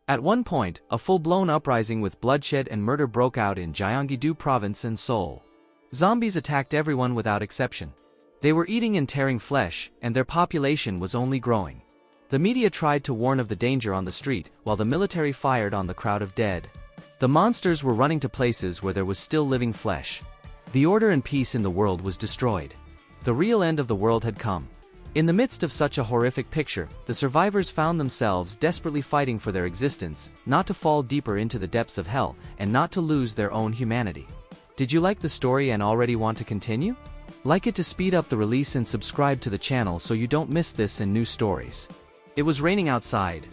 At one point, a full-blown uprising with bloodshed and murder broke out in Gyeonggi-do province and Seoul. Zombies attacked everyone without exception. They were eating and tearing flesh, and their population was only growing. The media tried to warn of the danger on the street, while the military fired on the crowd of dead. The monsters were running to places where there was still living flesh. The order and peace in the world was destroyed. The real end of the world had come. In the midst of such a horrific picture, the survivors found themselves desperately fighting for their existence, not to fall deeper into the depths of hell, and not to lose their own humanity. Did you like the story and already want to continue? Like it to speed up the release and subscribe to the channel so you don't miss this and new stories. It was raining outside.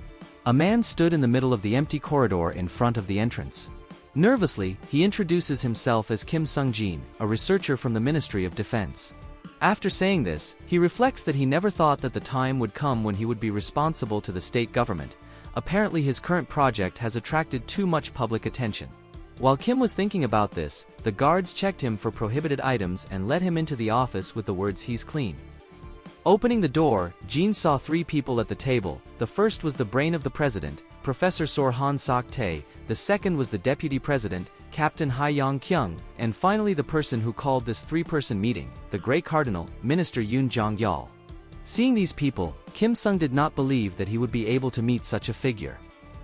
A man stood in the middle of the empty corridor in front of the entrance. Nervously, he introduces himself as Kim Sung-jin, a researcher from the Ministry of Defense. After saying this, he reflects that he never thought that the time would come when he would be responsible to the state government. Apparently his current project has attracted too much public attention. While Kim was thinking about this, the guards checked him for prohibited items and let him into the office with the words "he's clean." Opening the door, Jin saw three people at the table. The first was the brain of the president, Professor Sor Han Sok-tae, the second was the deputy president, Captain Ha Yong-kyung, and finally the person who called this three-person meeting, the Grey Cardinal, Minister Yoon Jong-yeol. Seeing these people, Kim Sung did not believe that he would be able to meet such a figure.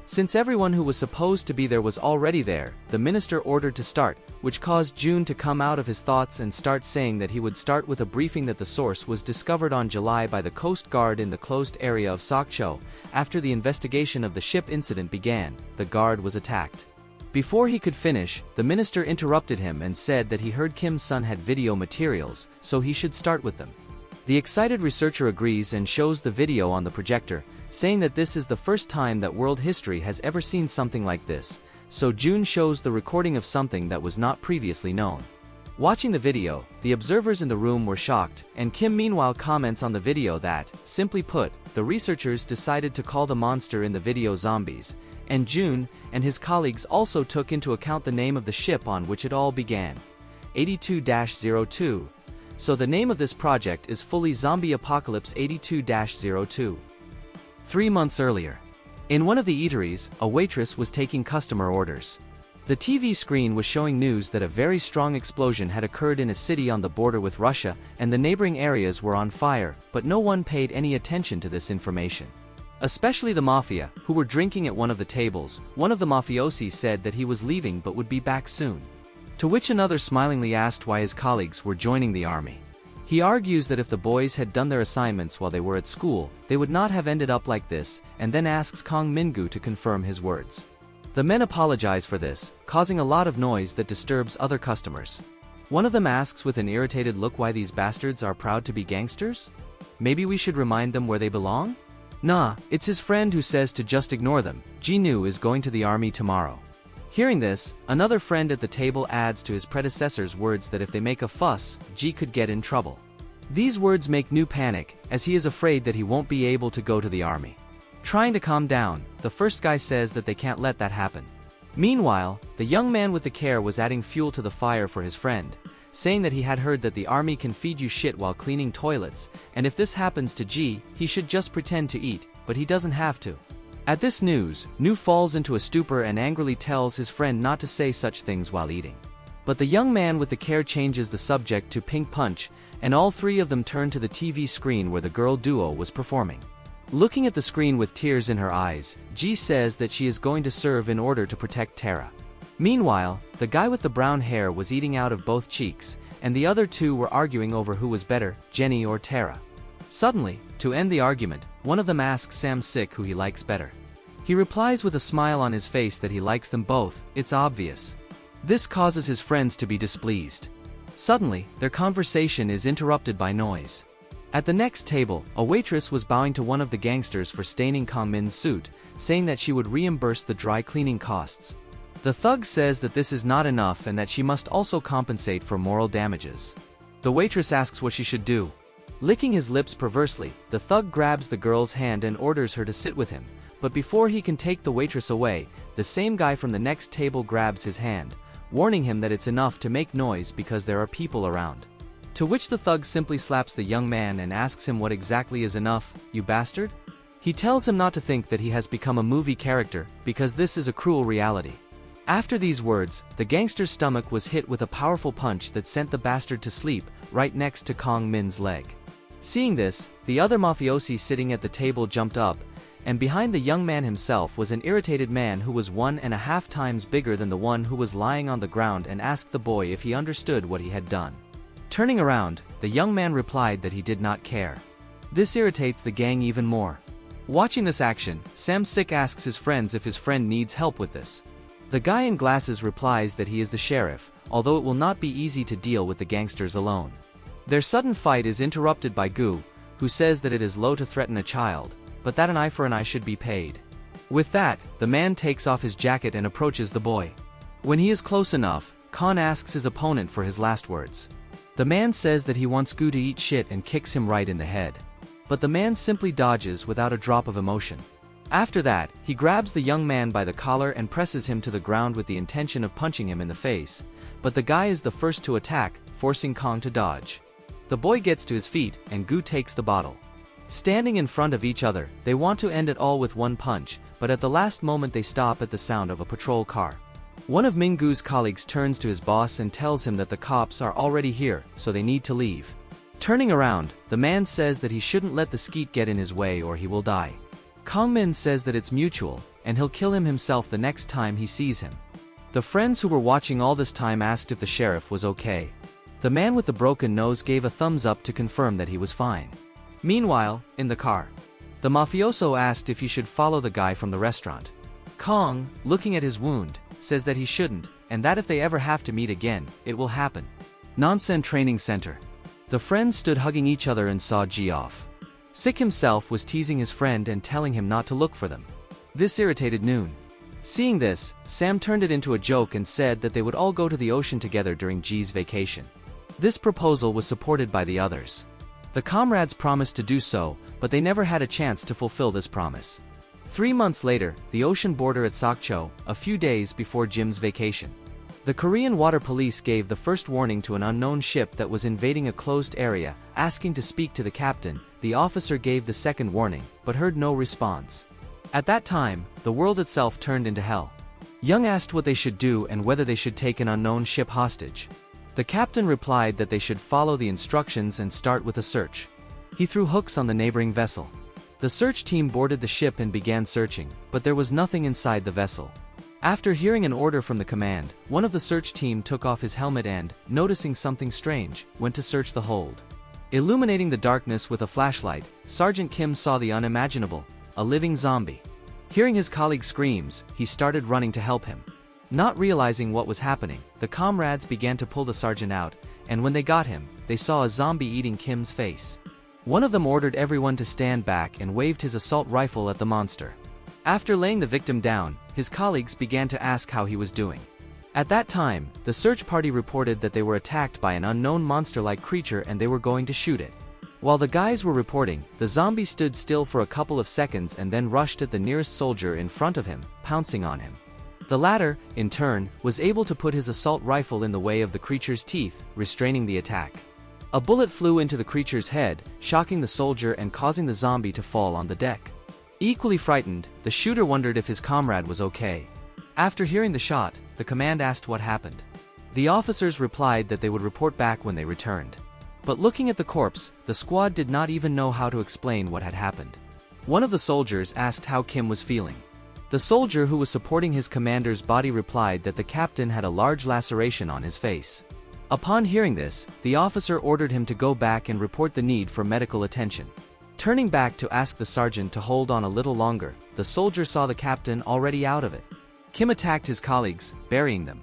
Since everyone who was supposed to be there was already there, the minister ordered to start, which caused June to come out of his thoughts and start saying that he would start with a briefing that the source was discovered on July by the Coast Guard in the closed area of Sokcho. After the investigation of the ship incident began, the guard was attacked. Before he could finish, the minister interrupted him and said that he heard Kim's son had video materials, so he should start with them. The excited researcher agrees and shows the video on the projector, saying that this is the first time that world history has ever seen something like this, so June shows the recording of something that was not previously known. Watching the video, the observers in the room were shocked, and Kim meanwhile comments on the video that, simply put, the researchers decided to call the monster in the video zombies, and June and his colleagues also took into account the name of the ship on which it all began, 82-02. So the name of this project is fully Zombie Apocalypse 82-02. 3 months earlier, in one of the eateries, a waitress was taking customer orders. The TV screen was showing news that a very strong explosion had occurred in a city on the border with Russia, and the neighboring areas were on fire, but no one paid any attention to this information. Especially the mafia, who were drinking at one of the tables. One of the mafiosi said that he was leaving but would be back soon. To which another smilingly asked why his colleagues were joining the army. He argues that if the boys had done their assignments while they were at school, they would not have ended up like this, and then asks Kong Mingu to confirm his words. The men apologize for this, causing a lot of noise that disturbs other customers. One of them asks with an irritated look why these bastards are proud to be gangsters? Maybe we should remind them where they belong? Nah, it's his friend who says to just ignore them. Ji-nu is going to the army tomorrow. Hearing this, another friend at the table adds to his predecessor's words that if they make a fuss, Ji could get in trouble. These words make Nu panic, as he is afraid that he won't be able to go to the army. Trying to calm down, the first guy says that they can't let that happen. Meanwhile, the young man with the care was adding fuel to the fire for his friend, saying that he had heard that the army can feed you shit while cleaning toilets, and if this happens to Ji, he should just pretend to eat, but he doesn't have to. At this news, Nu falls into a stupor and angrily tells his friend not to say such things while eating. But the young man with the care changes the subject to Pink Punch, and all three of them turn to the TV screen where the girl duo was performing. Looking at the screen with tears in her eyes, Ji says that she is going to serve in order to protect Tara. Meanwhile, the guy with the brown hair was eating out of both cheeks, and the other two were arguing over who was better, Jenny or Tara. Suddenly, to end the argument, one of them asks Sam Sik who he likes better. He replies with a smile on his face that he likes them both, it's obvious. This causes his friends to be displeased. Suddenly, their conversation is interrupted by noise. At the next table, a waitress was bowing to one of the gangsters for staining Kang Min's suit, saying that she would reimburse the dry cleaning costs. The thug says that this is not enough and that she must also compensate for moral damages. The waitress asks what she should do. Licking his lips perversely, the thug grabs the girl's hand and orders her to sit with him, but before he can take the waitress away, the same guy from the next table grabs his hand, warning him that it's enough to make noise because there are people around. To which the thug simply slaps the young man and asks him what exactly is enough, you bastard? He tells him not to think that he has become a movie character, because this is a cruel reality. After these words, the gangster's stomach was hit with a powerful punch that sent the bastard to sleep, right next to Kong Min's leg. Seeing this, the other mafiosi sitting at the table jumped up, and behind the young man himself was an irritated man who was 1.5 times bigger than the one who was lying on the ground and asked the boy if he understood what he had done. Turning around, the young man replied that he did not care. This irritates the gang even more. Watching this action, Sam Sick asks his friends if his friend needs help with this. The guy in glasses replies that he is the sheriff, although it will not be easy to deal with the gangsters alone. Their sudden fight is interrupted by Gu, who says that it is low to threaten a child, but that an eye for an eye should be paid. With that, the man takes off his jacket and approaches the boy. When he is close enough, Khan asks his opponent for his last words. The man says that he wants Gu to eat shit and kicks him right in the head. But the man simply dodges without a drop of emotion. After that, he grabs the young man by the collar and presses him to the ground with the intention of punching him in the face, but the guy is the first to attack, forcing Kong to dodge. The boy gets to his feet, and Gu takes the bottle. Standing in front of each other, they want to end it all with one punch, but at the last moment they stop at the sound of a patrol car. One of Ming-Gu's colleagues turns to his boss and tells him that the cops are already here, so they need to leave. Turning around, the man says that he shouldn't let the skeet get in his way or he will die. Kong Min says that it's mutual, and he'll kill him himself the next time he sees him. The friends who were watching all this time asked if the sheriff was okay. The man with the broken nose gave a thumbs up to confirm that he was fine. Meanwhile, in the car, the mafioso asked if he should follow the guy from the restaurant. Kong, looking at his wound, says that he shouldn't, and that if they ever have to meet again, it will happen. Nansen Training Center. The friends stood hugging each other and saw Ji off. Sick himself was teasing his friend and telling him not to look for them. This irritated Noon. Seeing this, Sam turned it into a joke and said that they would all go to the ocean together during Ji's vacation. This proposal was supported by the others. The comrades promised to do so, but they never had a chance to fulfill this promise. 3 months later, the ocean border at Sokcho, a few days before Jim's vacation. The Korean water police gave the first warning to an unknown ship that was invading a closed area, asking to speak to the captain. The officer gave the second warning, but heard no response. At that time, the world itself turned into hell. Young asked what they should do and whether they should take an unknown ship hostage. The captain replied that they should follow the instructions and start with a search. He threw hooks on the neighboring vessel. The search team boarded the ship and began searching, but there was nothing inside the vessel. After hearing an order from the command, one of the search team took off his helmet and, noticing something strange, went to search the hold. Illuminating the darkness with a flashlight, Sergeant Kim saw the unimaginable, a living zombie. Hearing his colleague's screams, he started running to help him. Not realizing what was happening, the comrades began to pull the sergeant out, and when they got him, they saw a zombie eating Kim's face. One of them ordered everyone to stand back and waved his assault rifle at the monster. After laying the victim down, his colleagues began to ask how he was doing. At that time, the search party reported that they were attacked by an unknown monster-like creature and they were going to shoot it. While the guys were reporting, the zombie stood still for a couple of seconds and then rushed at the nearest soldier in front of him, pouncing on him. The latter, in turn, was able to put his assault rifle in the way of the creature's teeth, restraining the attack. A bullet flew into the creature's head, shocking the soldier and causing the zombie to fall on the deck. Equally frightened, the shooter wondered if his comrade was okay. After hearing the shot, the command asked what happened. The officers replied that they would report back when they returned. But looking at the corpse, the squad did not even know how to explain what had happened. One of the soldiers asked how Kim was feeling. The soldier who was supporting his commander's body replied that the captain had a large laceration on his face. Upon hearing this, the officer ordered him to go back and report the need for medical attention. Turning back to ask the sergeant to hold on a little longer, the soldier saw the captain already out of it. Kim attacked his colleagues, burying them.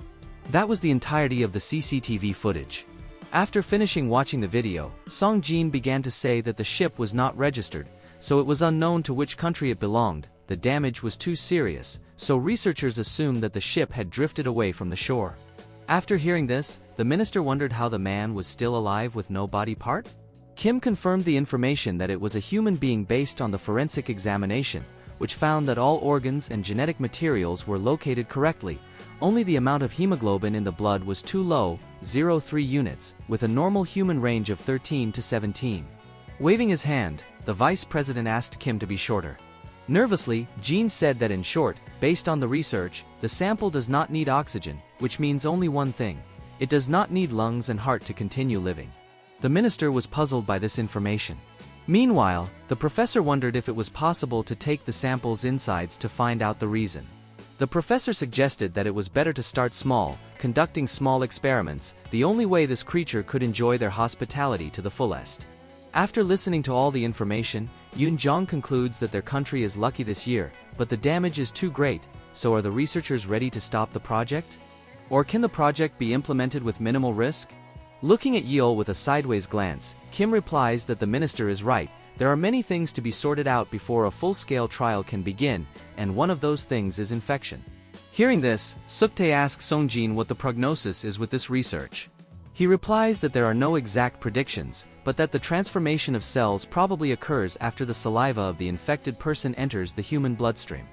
That was the entirety of the CCTV footage. After finishing watching the video, Song Jin began to say that the ship was not registered, so it was unknown to which country it belonged. The damage was too serious, so researchers assumed that the ship had drifted away from the shore. After hearing this, the minister wondered how the man was still alive with no body part. Kim confirmed the information that it was a human being based on the forensic examination, which found that all organs and genetic materials were located correctly. Only the amount of hemoglobin in the blood was too low, 0.3 units, with a normal human range of 13 to 17. Waving his hand, the vice president asked Kim to be shorter. Nervously, Jean said that in short, based on the research, the sample does not need oxygen, which means only one thing. It does not need lungs and heart to continue living. The minister was puzzled by this information. Meanwhile, the professor wondered if it was possible to take the sample's insides to find out the reason. The professor suggested that it was better to start small, conducting small experiments, the only way this creature could enjoy their hospitality to the fullest. After listening to all the information, Yoon-jong concludes that their country is lucky this year, but the damage is too great, so are the researchers ready to stop the project? Or can the project be implemented with minimal risk? Looking at Yeol with a sideways glance, Kim replies that the minister is right. There are many things to be sorted out before a full-scale trial can begin, and one of those things is infection. Hearing this, Suktae asks Songjin what the prognosis is with this research. He replies that there are no exact predictions, but that the transformation of cells probably occurs after the saliva of the infected person enters the human bloodstream.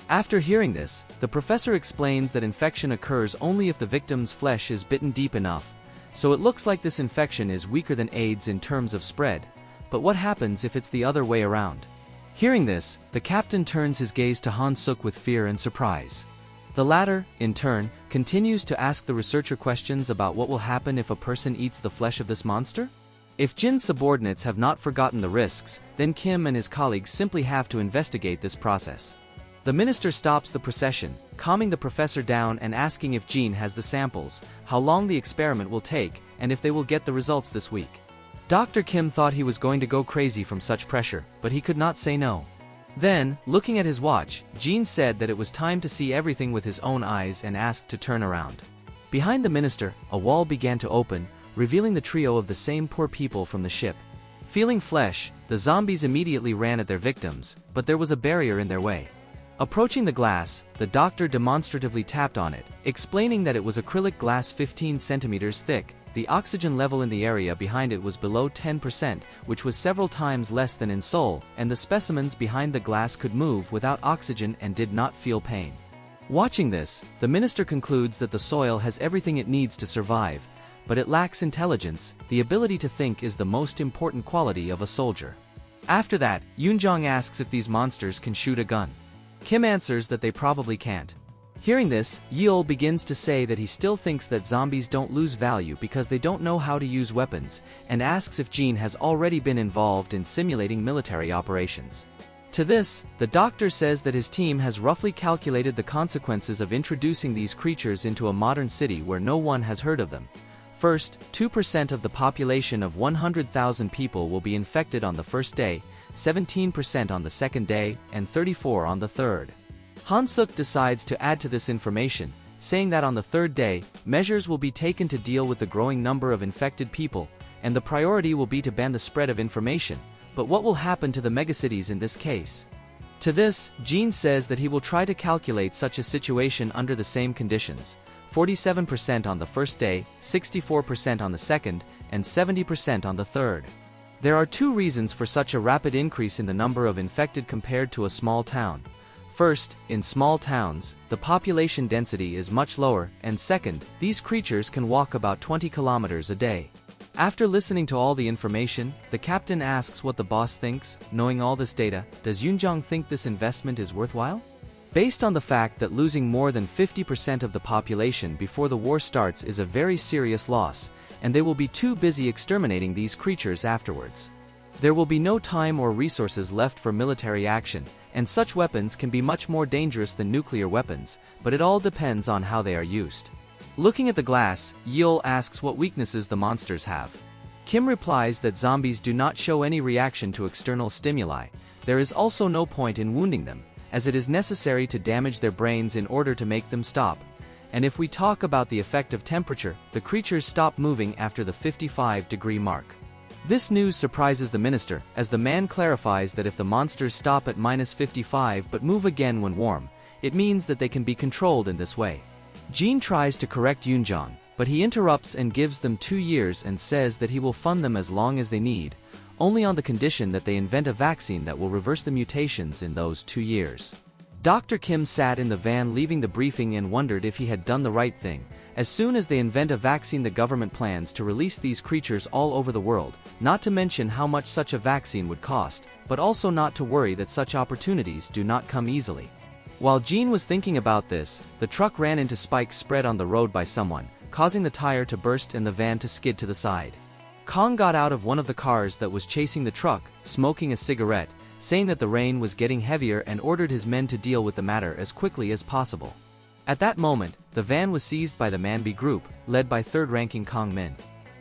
After hearing this, the professor explains that infection occurs only if the victim's flesh is bitten deep enough, so it looks like this infection is weaker than AIDS in terms of spread. But what happens if it's the other way around? Hearing this, the captain turns his gaze to Han-suk with fear and surprise. The latter, in turn, continues to ask the researcher questions about what will happen if a person eats the flesh of this monster? If Jin's subordinates have not forgotten the risks, then Kim and his colleagues simply have to investigate this process. The minister stops the procession, calming the professor down and asking if Jin has the samples, how long the experiment will take, and if they will get the results this week. Dr. Kim thought he was going to go crazy from such pressure, but he could not say no. Then, looking at his watch, Jin said that it was time to see everything with his own eyes and asked to turn around. Behind the minister, a wall began to open, revealing the trio of the same poor people from the ship. Feeling flesh, the zombies immediately ran at their victims, but there was a barrier in their way. Approaching the glass, the doctor demonstratively tapped on it, explaining that it was acrylic glass 15 centimeters thick. The oxygen level in the area behind it was below 10%, which was several times less than in Seoul, and the specimens behind the glass could move without oxygen and did not feel pain. Watching this, the minister concludes that the soil has everything it needs to survive, but it lacks intelligence. The ability to think is the most important quality of a soldier. After that, Yoon-jong asks if these monsters can shoot a gun. Kim answers that they probably can't. Hearing this, Yeol begins to say that he still thinks that zombies don't lose value because they don't know how to use weapons, and asks if Jin has already been involved in simulating military operations. To this, the doctor says that his team has roughly calculated the consequences of introducing these creatures into a modern city where no one has heard of them. First, 2% of the population of 100,000 people will be infected on the first day, 17% on the second day, and 34% on the third. Han-suk decides to add to this information, saying that on the third day, measures will be taken to deal with the growing number of infected people, and the priority will be to ban the spread of information. But what will happen to the megacities in this case? To this, Jin says that he will try to calculate such a situation under the same conditions: 47% on the first day, 64% on the second, and 70% on the third. There are two reasons for such a rapid increase in the number of infected compared to a small town. First, in small towns, the population density is much lower, and second, these creatures can walk about 20 kilometers a day. After listening to all the information, the captain asks what the boss thinks. Knowing all this data, does Yoon-jong think this investment is worthwhile? Based on the fact that losing more than 50% of the population before the war starts is a very serious loss, and they will be too busy exterminating these creatures afterwards. There will be no time or resources left for military action, and such weapons can be much more dangerous than nuclear weapons, but it all depends on how they are used. Looking at the glass, Yeol asks what weaknesses the monsters have. Kim replies that zombies do not show any reaction to external stimuli. There is also no point in wounding them, as it is necessary to damage their brains in order to make them stop. And if we talk about the effect of temperature, the creatures stop moving after the 55-degree mark. This news surprises the minister, as the man clarifies that if the monsters stop at -55 but move again when warm, it means that they can be controlled in this way. Jin tries to correct Yoon-jong, but he interrupts and gives them 2 years and says that he will fund them as long as they need, only on the condition that they invent a vaccine that will reverse the mutations in those 2 years. Dr. Kim sat in the van leaving the briefing and wondered if he had done the right thing. As soon as they invent a vaccine, the government plans to release these creatures all over the world, not to mention how much such a vaccine would cost. but also not to worry that such opportunities do not come easily. While Jean was thinking about this, the truck ran into spikes spread on the road by someone, causing the tire to burst and the van to skid to the side. Kong got out of one of the cars that was chasing the truck, smoking a cigarette, saying that the rain was getting heavier and ordered his men to deal with the matter as quickly as possible. At that moment, the van was seized by the Manbi group, led by third-ranking Kong Min.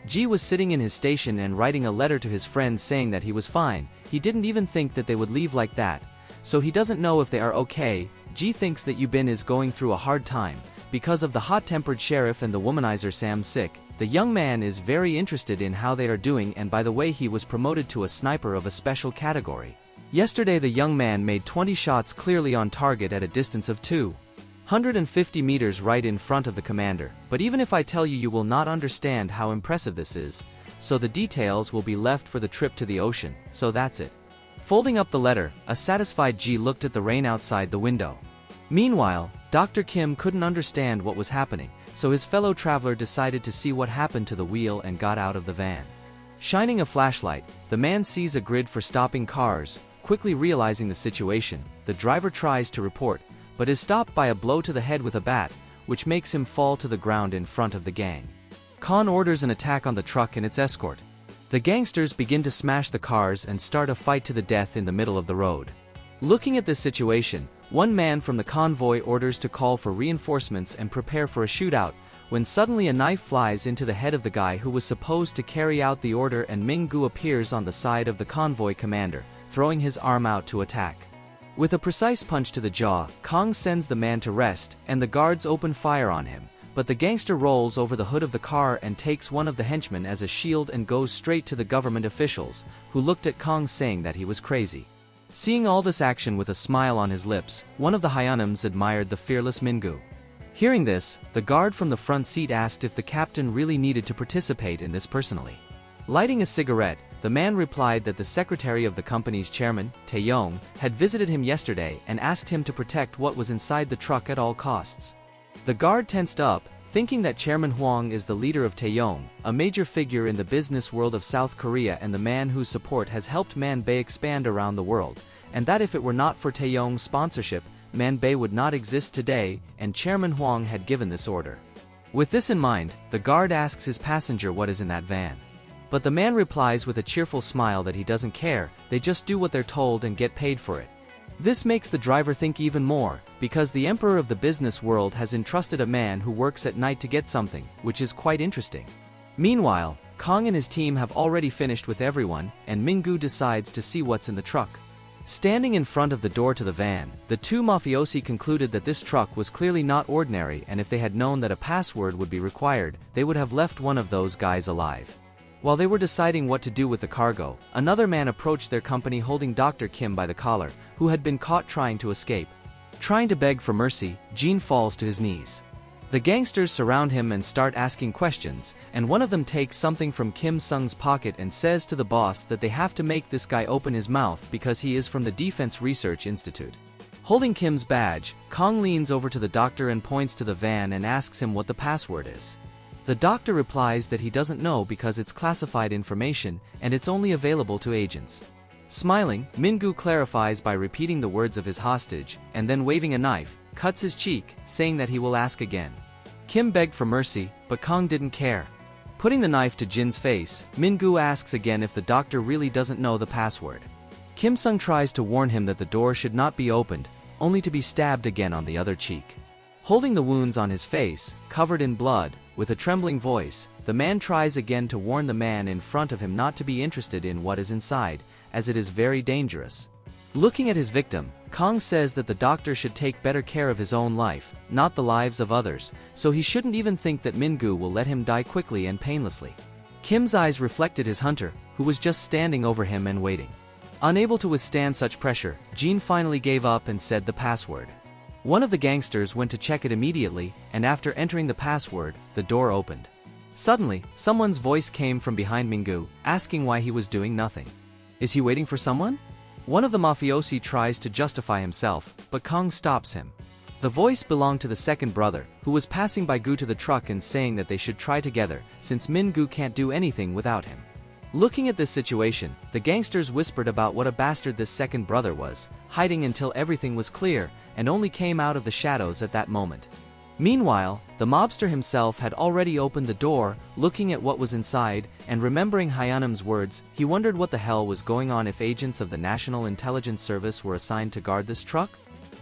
Ji was sitting in his station and writing a letter to his friends saying that he was fine. He didn't even think that they would leave like that, so he doesn't know if they are okay. Ji thinks that Yubin is going through a hard time. Because of the hot-tempered sheriff and the womanizer Sam sick, the young man is very interested in how they are doing, and by the way, he was promoted to a sniper of a special category. Yesterday the young man made 20 shots clearly on target at a distance of 250 meters right in front of the commander, but even if I tell you, you will not understand how impressive this is, so the details will be left for the trip to the ocean, so that's it. Folding up the letter, a satisfied Ji looked at the rain outside the window. Meanwhile, Dr. Kim couldn't understand what was happening, so his fellow traveler decided to see what happened to the wheel and got out of the van. Shining a flashlight, the man sees a grid for stopping cars. Quickly realizing the situation, the driver tries to report, but is stopped by a blow to the head with a bat, which makes him fall to the ground in front of the gang. Khan orders an attack on the truck and its escort. The gangsters begin to smash the cars and start a fight to the death in the middle of the road. Looking at this situation, one man from the convoy orders to call for reinforcements and prepare for a shootout, when suddenly a knife flies into the head of the guy who was supposed to carry out the order, and Ming-gu appears on the side of the convoy commander, throwing his arm out to attack. With a precise punch to the jaw, Kong sends the man to rest, and the guards open fire on him, but the gangster rolls over the hood of the car and takes one of the henchmen as a shield and goes straight to the government officials, who looked at Kong saying that he was crazy. Seeing all this action with a smile on his lips, one of the Hyunams admired the fearless Ming-gu. Hearing this, the guard from the front seat asked if the captain really needed to participate in this personally. Lighting a cigarette, the man replied that the secretary of the company's chairman, Taeyong, had visited him yesterday and asked him to protect what was inside the truck at all costs. The guard tensed up, thinking that Chairman Huang is the leader of Taeyong, a major figure in the business world of South Korea and the man whose support has helped Manbei expand around the world, and that if it were not for Taeyong's sponsorship, Manbei would not exist today, and Chairman Huang had given this order. With this in mind, the guard asks his passenger what is in that van. But the man replies with a cheerful smile that he doesn't care, they just do what they're told and get paid for it. This makes the driver think even more, because the emperor of the business world has entrusted a man who works at night to get something, which is quite interesting. Meanwhile, Kong and his team have already finished with everyone, and Ming-gu decides to see what's in the truck. Standing in front of the door to the van, the two mafiosi concluded that this truck was clearly not ordinary, and if they had known that a password would be required, they would have left one of those guys alive. While they were deciding what to do with the cargo, another man approached their company holding Dr. Kim by the collar, who had been caught trying to escape. Trying to beg for mercy, Jean falls to his knees. The gangsters surround him and start asking questions, and one of them takes something from Kim Sung's pocket and says to the boss that they have to make this guy open his mouth because he is from the Defense Research Institute. Holding Kim's badge, Kong leans over to the doctor and points to the van and asks him what the password is. The doctor replies that he doesn't know because it's classified information and it's only available to agents. Smiling, Ming-gu clarifies by repeating the words of his hostage, and then waving a knife, cuts his cheek, saying that he will ask again. Kim begged for mercy, but Kong didn't care. Putting the knife to Jin's face, Ming-gu asks again if the doctor really doesn't know the password. Kim Sung tries to warn him that the door should not be opened, only to be stabbed again on the other cheek. Holding the wounds on his face, covered in blood, with a trembling voice, the man tries again to warn the man in front of him not to be interested in what is inside, as it is very dangerous. Looking at his victim, Kong says that the doctor should take better care of his own life, not the lives of others, so he shouldn't even think that Ming-gu will let him die quickly and painlessly. Kim's eyes reflected his hunter, who was just standing over him and waiting. Unable to withstand such pressure, Jean finally gave up and said the password. One of the gangsters went to check it immediately, and after entering the password, the door opened. Suddenly, someone's voice came from behind Ming-gu, asking why he was doing nothing. Is he waiting for someone? One of the mafiosi tries to justify himself, but Kong stops him. The voice belonged to the second brother, who was passing by Gu to the truck and saying that they should try together, since Min-gu can't do anything without him. Looking at this situation, the gangsters whispered about what a bastard this second brother was, hiding until everything was clear, and only came out of the shadows at that moment. Meanwhile, the mobster himself had already opened the door, looking at what was inside, and remembering Hyunim's words, he wondered what the hell was going on if agents of the National Intelligence Service were assigned to guard this truck?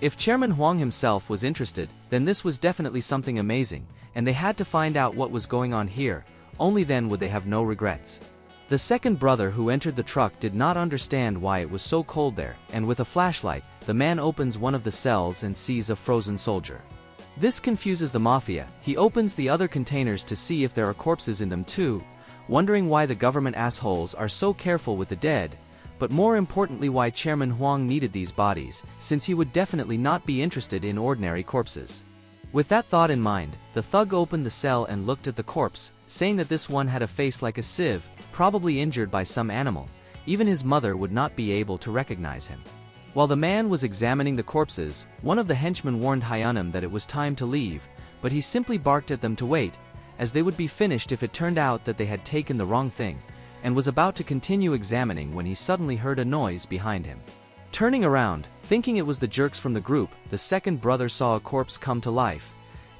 If Chairman Huang himself was interested, then this was definitely something amazing, and they had to find out what was going on here, only then would they have no regrets. The second brother who entered the truck did not understand why it was so cold there, and with a flashlight, the man opens one of the cells and sees a frozen soldier. This confuses the mafia. He opens the other containers to see if there are corpses in them too, wondering why the government assholes are so careful with the dead, but more importantly why Chairman Huang needed these bodies, since he would definitely not be interested in ordinary corpses. With that thought in mind, the thug opened the cell and looked at the corpse, saying that this one had a face like a sieve, probably injured by some animal. Even his mother would not be able to recognize him. While the man was examining the corpses, one of the henchmen warned Hyunim that it was time to leave, but he simply barked at them to wait, as they would be finished if it turned out that they had taken the wrong thing, and was about to continue examining when he suddenly heard a noise behind him. Turning around, thinking it was the jerks from the group, the second brother saw a corpse come to life,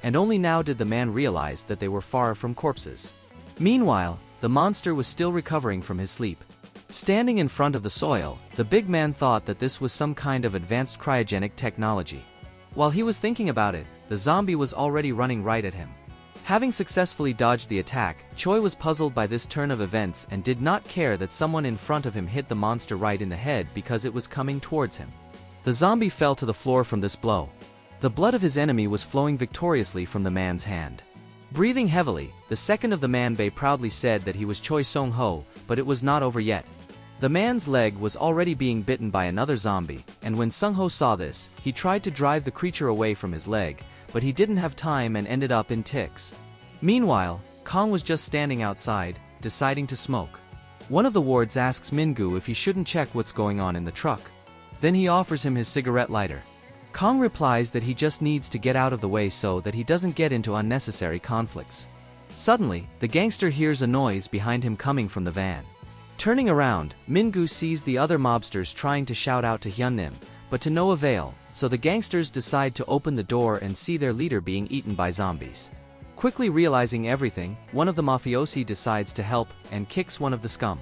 and only now did the man realize that they were far from corpses. Meanwhile, the monster was still recovering from his sleep. Standing in front of the soil, the big man thought that this was some kind of advanced cryogenic technology. While he was thinking about it, the zombie was already running right at him. Having successfully dodged the attack, Choi was puzzled by this turn of events and did not care that someone in front of him hit the monster right in the head because it was coming towards him. The zombie fell to the floor from this blow. The blood of his enemy was flowing victoriously from the man's hand. Breathing heavily, the second of the man-bay proudly said that he was Choi Song-ho, but it was not over yet. The man's leg was already being bitten by another zombie, and when Sung-ho saw this, he tried to drive the creature away from his leg, but he didn't have time and ended up in ticks. Meanwhile, Kong was just standing outside, deciding to smoke. One of the wards asks Mingu if he shouldn't check what's going on in the truck. Then he offers him his cigarette lighter. Kong replies that he just needs to get out of the way so that he doesn't get into unnecessary conflicts. Suddenly, the gangster hears a noise behind him coming from the van. Turning around, Mingu sees the other mobsters trying to shout out to Hyunim, but to no avail, so the gangsters decide to open the door and see their leader being eaten by zombies. Quickly realizing everything, one of the mafiosi decides to help and kicks one of the scum.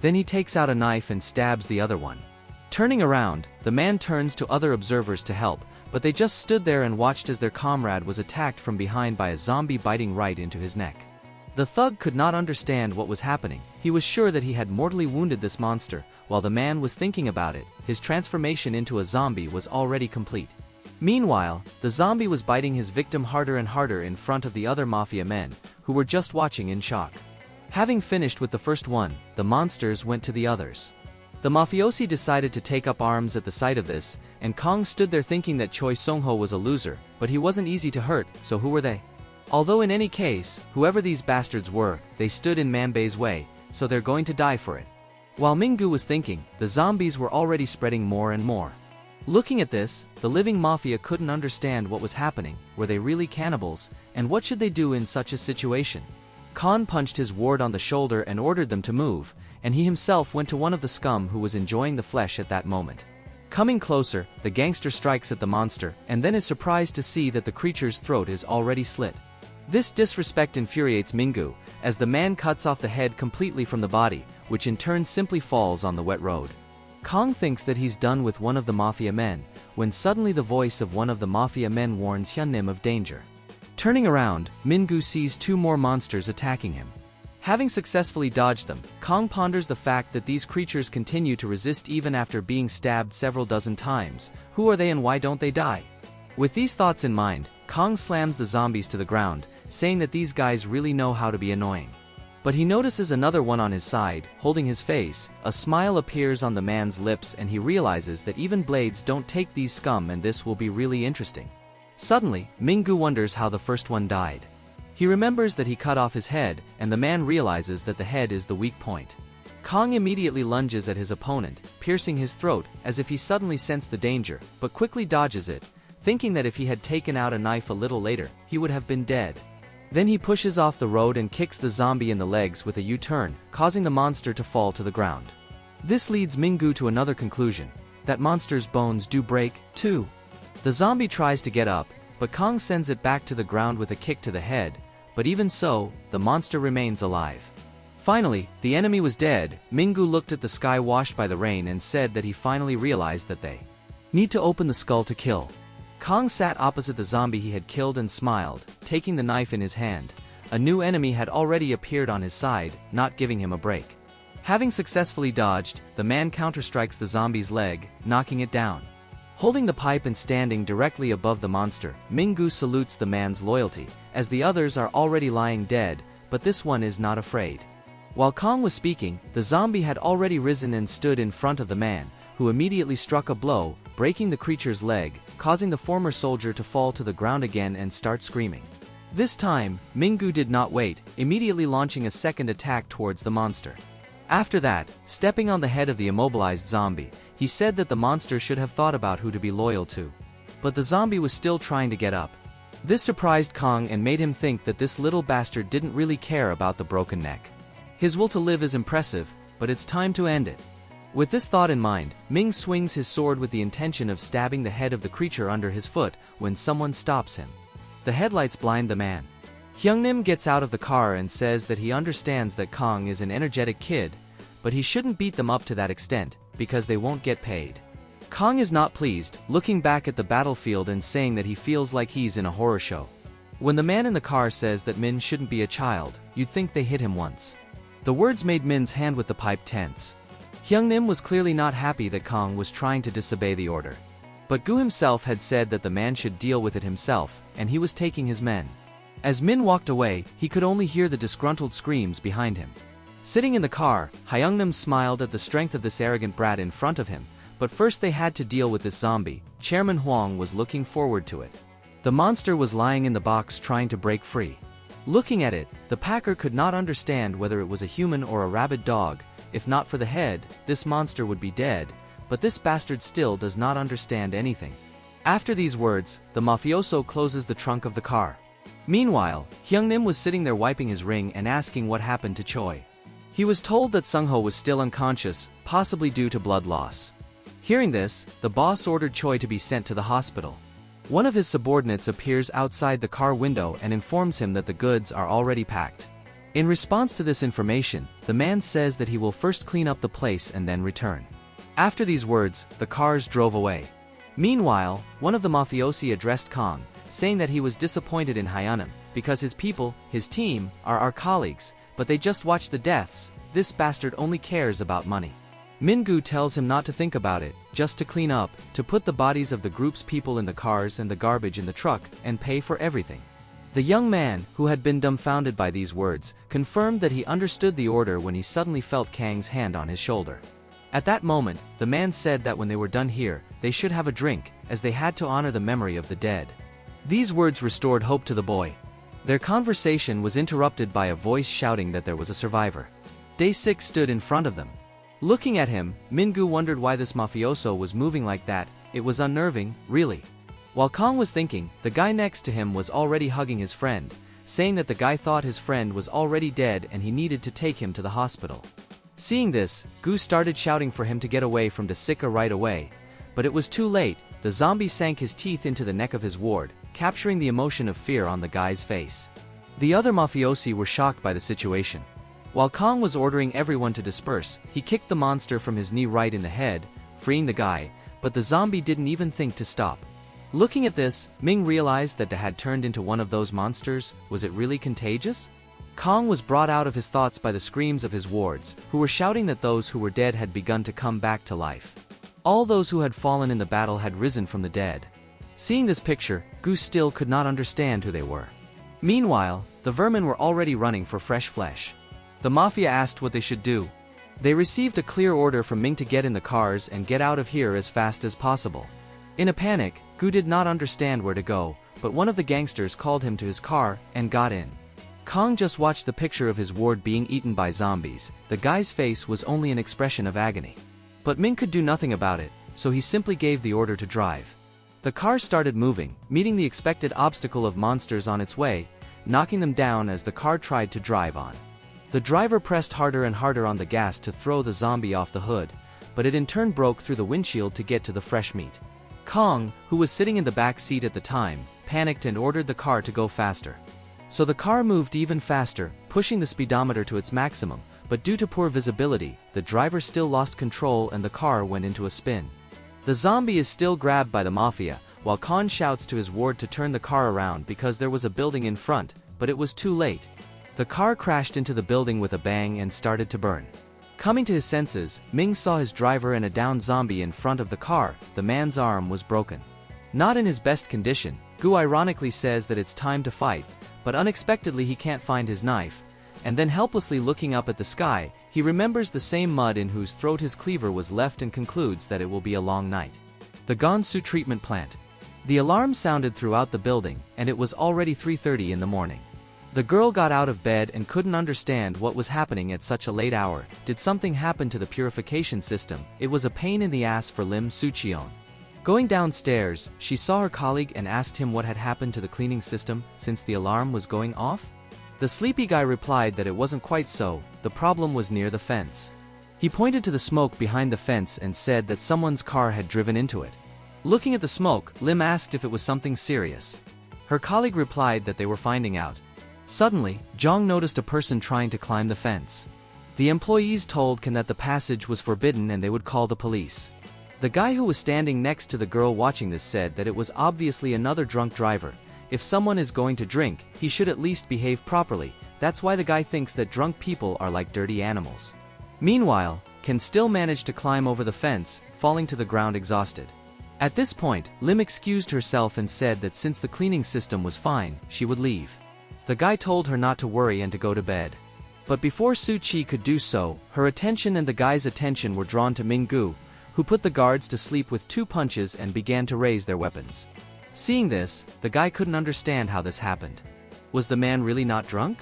Then he takes out a knife and stabs the other one. Turning around, the man turns to other observers to help, but they just stood there and watched as their comrade was attacked from behind by a zombie biting right into his neck. The thug could not understand what was happening. He was sure that he had mortally wounded this monster. While the man was thinking about it, his transformation into a zombie was already complete. Meanwhile, the zombie was biting his victim harder and harder in front of the other mafia men, who were just watching in shock. Having finished with the first one, the monsters went to the others. The mafiosi decided to take up arms at the sight of this, and Kong stood there thinking that Choi Song-ho was a loser, but he wasn't easy to hurt, so who were they? Although in any case, whoever these bastards were, they stood in Manbay's way, so they're going to die for it. While Mingu was thinking, the zombies were already spreading more and more. Looking at this, the living mafia couldn't understand what was happening. Were they really cannibals, and what should they do in such a situation? Khan punched his ward on the shoulder and ordered them to move, and he himself went to one of the scum who was enjoying the flesh at that moment. Coming closer, the gangster strikes at the monster, and then is surprised to see that the creature's throat is already slit. This disrespect infuriates Mingu, as the man cuts off the head completely from the body, which in turn simply falls on the wet road. Kong thinks that he's done with one of the mafia men, when suddenly the voice of one of the mafia men warns Hyunim of danger. Turning around, Mingu sees two more monsters attacking him. Having successfully dodged them, Kong ponders the fact that these creatures continue to resist even after being stabbed several dozen times. Who are they and why don't they die? With these thoughts in mind, Kong slams the zombies to the ground, saying that these guys really know how to be annoying. But he notices another one on his side, holding his face. A smile appears on the man's lips and he realizes that even blades don't take these scum and this will be really interesting. Suddenly, Mingu wonders how the first one died. He remembers that he cut off his head, and the man realizes that the head is the weak point. Kong immediately lunges at his opponent, piercing his throat, as if he suddenly sensed the danger, but quickly dodges it, thinking that if he had taken out a knife a little later, he would have been dead. Then he pushes off the road and kicks the zombie in the legs with a U-turn, causing the monster to fall to the ground. This leads Minggu to another conclusion, that monsters' bones do break, too. The zombie tries to get up, but Kong sends it back to the ground with a kick to the head, but even so, the monster remains alive. Finally, the enemy was dead. Minggu looked at the sky washed by the rain and said that he finally realized that they need to open the skull to kill. Kong sat opposite the zombie he had killed and smiled, taking the knife in his hand. A new enemy had already appeared on his side, not giving him a break. Having successfully dodged, the man counterstrikes the zombie's leg, knocking it down. Holding the pipe and standing directly above the monster, Minggu salutes the man's loyalty, as the others are already lying dead, but this one is not afraid. While Kong was speaking, the zombie had already risen and stood in front of the man, who immediately struck a blow, breaking the creature's leg, causing the former soldier to fall to the ground again and start screaming. This time, Minggu did not wait, immediately launching a second attack towards the monster. After that, stepping on the head of the immobilized zombie, he said that the monster should have thought about who to be loyal to. But the zombie was still trying to get up. This surprised Kong and made him think that this little bastard didn't really care about the broken neck. His will to live is impressive, but it's time to end it. With this thought in mind, Ming swings his sword with the intention of stabbing the head of the creature under his foot when someone stops him. The headlights blind the man. Hyungnim gets out of the car and says that he understands that Kong is an energetic kid, but he shouldn't beat them up to that extent, because they won't get paid. Kong is not pleased, looking back at the battlefield and saying that he feels like he's in a horror show. When the man in the car says that Min shouldn't be a child, you'd think they hit him once. The words made Min's hand with the pipe tense. Hyungnim was clearly not happy that Kong was trying to disobey the order. But Gu himself had said that the man should deal with it himself, and he was taking his men. As Min walked away, he could only hear the disgruntled screams behind him. Sitting in the car, Hyungnim smiled at the strength of this arrogant brat in front of him, but first they had to deal with this zombie. Chairman Huang was looking forward to it. The monster was lying in the box trying to break free. Looking at it, the packer could not understand whether it was a human or a rabid dog. If not for the head, this monster would be dead, but this bastard still does not understand anything. After these words, the mafioso closes the trunk of the car. Meanwhile, Hyungnim was sitting there wiping his ring and asking what happened to Choi. He was told that Sungho was still unconscious, possibly due to blood loss. Hearing this, the boss ordered Choi to be sent to the hospital. One of his subordinates appears outside the car window and informs him that the goods are already packed. In response to this information, the man says that he will first clean up the place and then return. After these words, the cars drove away. Meanwhile, one of the mafiosi addressed Kong, saying that he was disappointed in Hyunnim, because his people, his team, are our colleagues, but they just watched the deaths. This bastard only cares about money. Minggu tells him not to think about it, just to clean up, to put the bodies of the group's people in the cars and the garbage in the truck, and pay for everything. The young man, who had been dumbfounded by these words, confirmed that he understood the order when he suddenly felt Kang's hand on his shoulder. At that moment, the man said that when they were done here, they should have a drink, as they had to honor the memory of the dead. These words restored hope to the boy. Their conversation was interrupted by a voice shouting that there was a survivor. Day-6 stood in front of them. Looking at him, Minggu wondered why this mafioso was moving like that. It was unnerving, really. While Kong was thinking, the guy next to him was already hugging his friend, saying that the guy thought his friend was already dead and he needed to take him to the hospital. Seeing this, Gu started shouting for him to get away from Dasika right away, but it was too late. The zombie sank his teeth into the neck of his ward, capturing the emotion of fear on the guy's face. The other mafiosi were shocked by the situation. While Kong was ordering everyone to disperse, he kicked the monster from his knee right in the head, freeing the guy, but the zombie didn't even think to stop. Looking at this, Ming realized that they had turned into one of those monsters. Was it really contagious? Kong was brought out of his thoughts by the screams of his wards, who were shouting that those who were dead had begun to come back to life. All those who had fallen in the battle had risen from the dead. Seeing this picture, Gu still could not understand who they were. Meanwhile, the vermin were already running for fresh flesh. The mafia asked what they should do. They received a clear order from Ming to get in the cars and get out of here as fast as possible. In a panic, Gu did not understand where to go, but one of the gangsters called him to his car and got in. Kong just watched the picture of his ward being eaten by zombies. The guy's face was only an expression of agony. But Ming could do nothing about it, so he simply gave the order to drive. The car started moving, meeting the expected obstacle of monsters on its way. knocking them down as the car tried to drive on. The driver pressed harder and harder on the gas to throw the zombie off the hood, but it in turn broke through the windshield to get to the fresh meat. Kong, who was sitting in the back seat at the time, panicked and ordered the car to go faster. So the car moved even faster, pushing the speedometer to its maximum, but due to poor visibility, the driver still lost control and the car went into a spin. The zombie is still grabbed by the mafia, while Kong shouts to his ward to turn the car around because there was a building in front, but it was too late. The car crashed into the building with a bang and started to burn. Coming to his senses, Ming saw his driver and a downed zombie in front of the car. The man's arm was broken. Not in his best condition, Gu ironically says that it's time to fight, but unexpectedly he can't find his knife, and then helplessly looking up at the sky, he remembers the same mud in whose throat his cleaver was left and concludes that it will be a long night. The Gansu treatment plant. The alarm sounded throughout the building, and it was already 3:30 in the morning. The girl got out of bed and couldn't understand what was happening at such a late hour. Did something happen to the purification system? It was a pain in the ass for Lim Sucheon. Going downstairs, she saw her colleague and asked him what had happened to the cleaning system since the alarm was going off. The sleepy guy replied that it wasn't quite so, the problem was near the fence. He pointed to the smoke behind the fence and said that someone's car had driven into it. Looking at the smoke, Lim asked if it was something serious. Her colleague replied that they were finding out. Suddenly, Zhang noticed a person trying to climb the fence. The employees told Kan that the passage was forbidden and they would call the police. The guy who was standing next to the girl watching this said that it was obviously another drunk driver. If someone is going to drink, he should at least behave properly. That's why the guy thinks that drunk people are like dirty animals. Meanwhile, Kan still managed to climb over the fence, falling to the ground exhausted. At this point, Lim excused herself and said that since the cleaning system was fine, she would leave. The guy told her not to worry and to go to bed. But before Su Chi could do so, her attention and the guy's attention were drawn to Ming Gu, who put the guards to sleep with 2 punches and began to raise their weapons. Seeing this, the guy couldn't understand how this happened. Was the man really not drunk?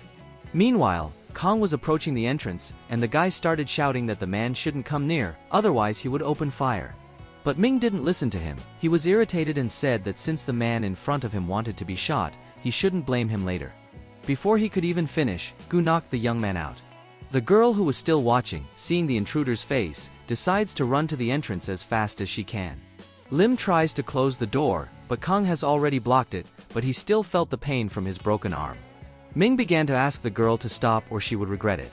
Meanwhile, Kong was approaching the entrance, and the guy started shouting that the man shouldn't come near, otherwise he would open fire. But Ming didn't listen to him. He was irritated and said that since the man in front of him wanted to be shot, he shouldn't blame him later. Before he could even finish, Gu knocked the young man out. The girl who was still watching, seeing the intruder's face, decides to run to the entrance as fast as she can. Lim tries to close the door, but Kong has already blocked it, but he still felt the pain from his broken arm. Ming began to ask the girl to stop or she would regret it.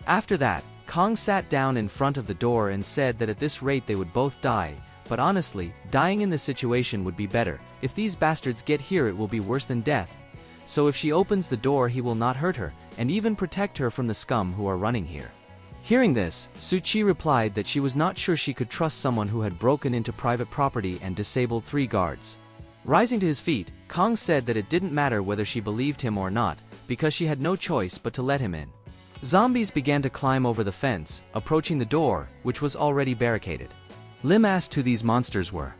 After that, Kong sat down in front of the door and said that at this rate they would both die, but honestly, dying in this situation would be better. If these bastards get here it will be worse than death. So if she opens the door he will not hurt her, and even protect her from the scum who are running here. Hearing this, Su Chi replied that she was not sure she could trust someone who had broken into private property and disabled 3 guards. Rising to his feet, Kong said that it didn't matter whether she believed him or not, because she had no choice but to let him in. Zombies began to climb over the fence, approaching the door, which was already barricaded. Lim asked who these monsters were.